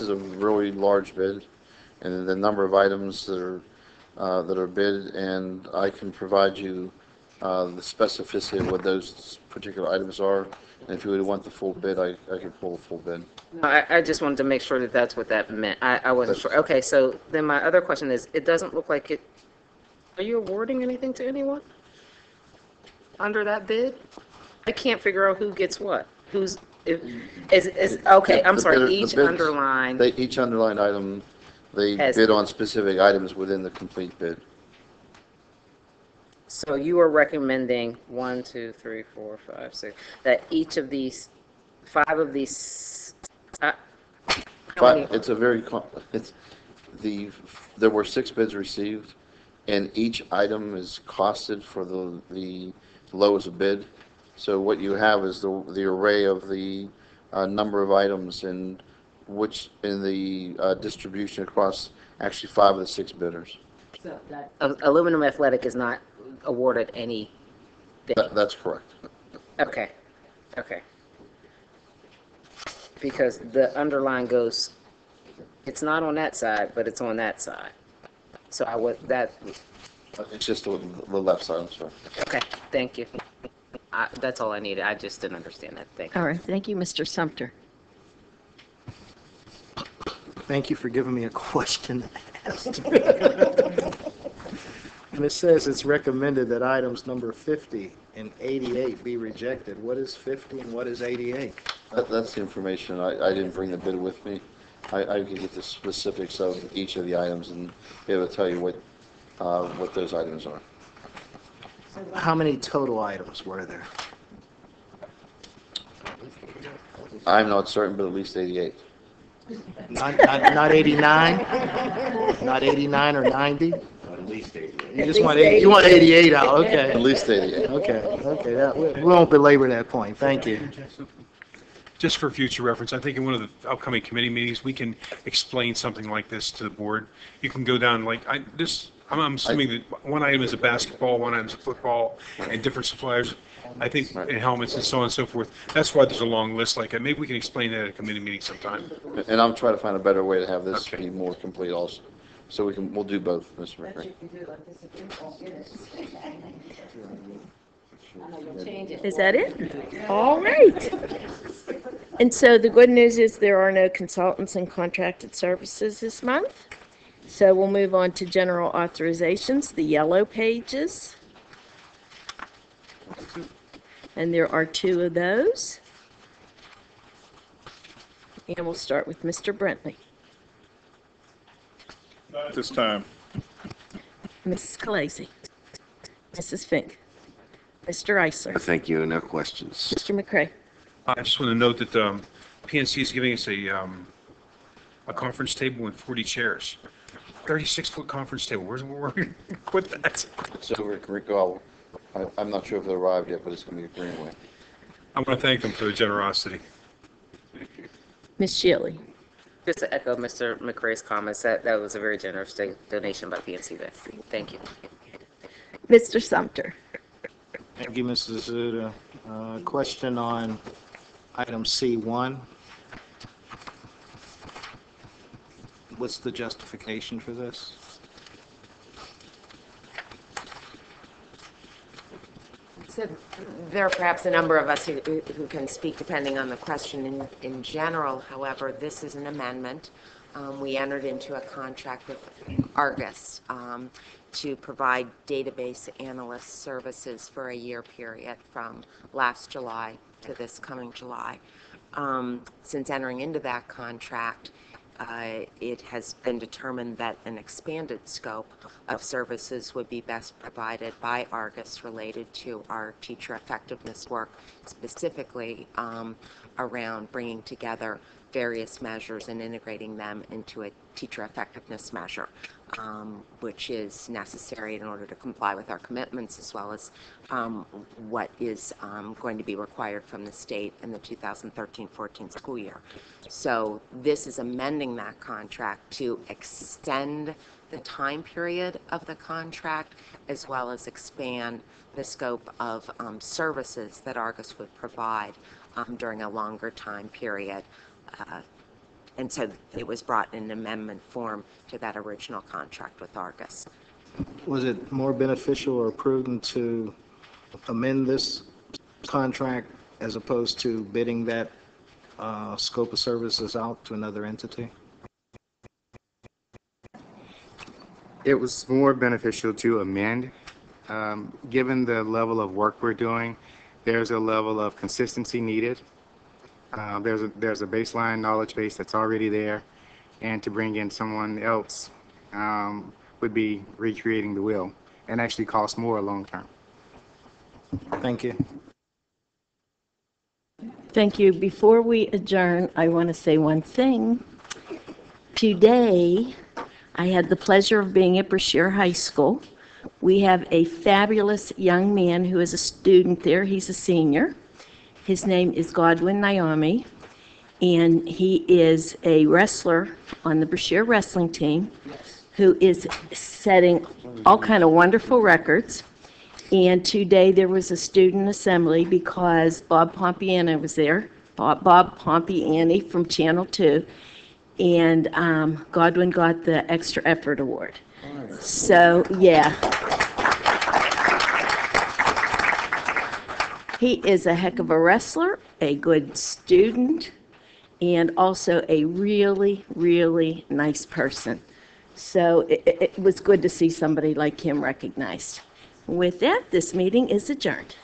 is a really large bid, and the number of items that are bid, and I can provide you the specificity of what those particular items are. And if you would want the full bid, I can pull the full bid. No, I just wanted to make sure that that's what that meant. I wasn't sure. Okay, so then my other question is, it doesn't look like it. Are you awarding anything to anyone under that bid? I can't figure out who gets what. Who's okay? I'm sorry. Each underlined. Each underlined item, they Has- bid on specific items within the complete bid. So you are recommending 1, 2, 3, 4, 5, 6, that each of these, 5 of these. How many- But it's a very there were 6 bids received, and each item is costed for the lowest bid. So what you have is the array of the number of items and which in the distribution across actually 5 of the 6 bidders. So that Aluminum Athletic is not awarded any bid. That's correct. Okay. Because the underline goes, it's not on that side, but it's on that side. So It's just the left side, I'm sorry. Okay, thank you. That's all I needed. I just didn't understand that. Thank you. All right, thank you, Mr. Sumter. Thank you for giving me a question to ask. And it says it's recommended that items number 50 and 88 be rejected. What is 50 and what is 88? That's the information. I didn't bring the bid with me. I can get the specifics of each of the items and be able to tell you what those items are. How many total items were there? I'm not certain, but at least 88. Not 89? Not 89 or 90? At least 88. You just want 88 out, okay. At least 88. Okay, we won't belabor that point. Thank you. Just for future reference, I think in one of the upcoming committee meetings, we can explain something like this to the board. You can go down I'm assuming that one item is a basketball, one item is a football, and different suppliers, I think, and helmets and so on and so forth. That's why there's a long list like that. Maybe we can explain that at a committee meeting sometime. And I'm trying to find a better way to have this be more complete also. So we'll do both, Mr. McRae. Is that it? All right. And so the good news is there are no consultants and contracted services this month. So we'll move on to general authorizations, the yellow pages. And there are 2 of those. And we'll start with Mr. Brentley. Not at this time. Mrs. Khaleesi. Mrs. Fink. Mr. Eisler. Thank you. No questions. Mr. McCray. I just want to note that PNC is giving us a conference table with 40 chairs. 36-foot conference table. Where are we going to put that? It's over at Greenway. I'm not sure if it arrived yet, but it's going to be at Greenway. I want to thank them for their generosity. Ms. Shealy. Just to echo Mr. McRae's comments, that was a very generous donation by PNC Bank. Thank you. Mr. Sumter. Thank you, Mrs. Azuda. Question on item C1. What's the justification for this? So there are perhaps a number of us who can speak depending on the question. In general, however, this is an amendment. We entered into a contract with Argus to provide database analyst services for a year period from last July to this coming July. Since entering into that contract, it has been determined that an expanded scope of services would be best provided by Argus related to our teacher effectiveness work, specifically around bringing together various measures and integrating them into a teacher effectiveness measure, which is necessary in order to comply with our commitments, as well as what is going to be required from the state in the 2013-14 school year. So this is amending that contract to extend the time period of the contract, as well as expand the scope of services that Argus would provide during a longer time period. And so it was brought in amendment form to that original contract with Argus. Was it more beneficial or prudent to amend this contract as opposed to bidding that scope of services out to another entity? It was more beneficial to amend. Given the level of work we're doing, there's a level of consistency needed. There's a baseline knowledge base that's already there, and to bring in someone else would be recreating the wheel and actually cost more long term. Thank you. Thank you. Before we adjourn, I want to say one thing. Today, I had the pleasure of being at Brashear High School. We have a fabulous young man who is a student there. He's a senior. His name is Godwin Naomi, and he is a wrestler on the Brashear wrestling team who is setting all kind of wonderful records. And today there was a student assembly because Bob Pompiani was there, Bob Pompiani from Channel 2, and Godwin got the Extra Effort Award. So, yeah. He is a heck of a wrestler, a good student, and also a really, really nice person. So it was good to see somebody like him recognized. With that, this meeting is adjourned.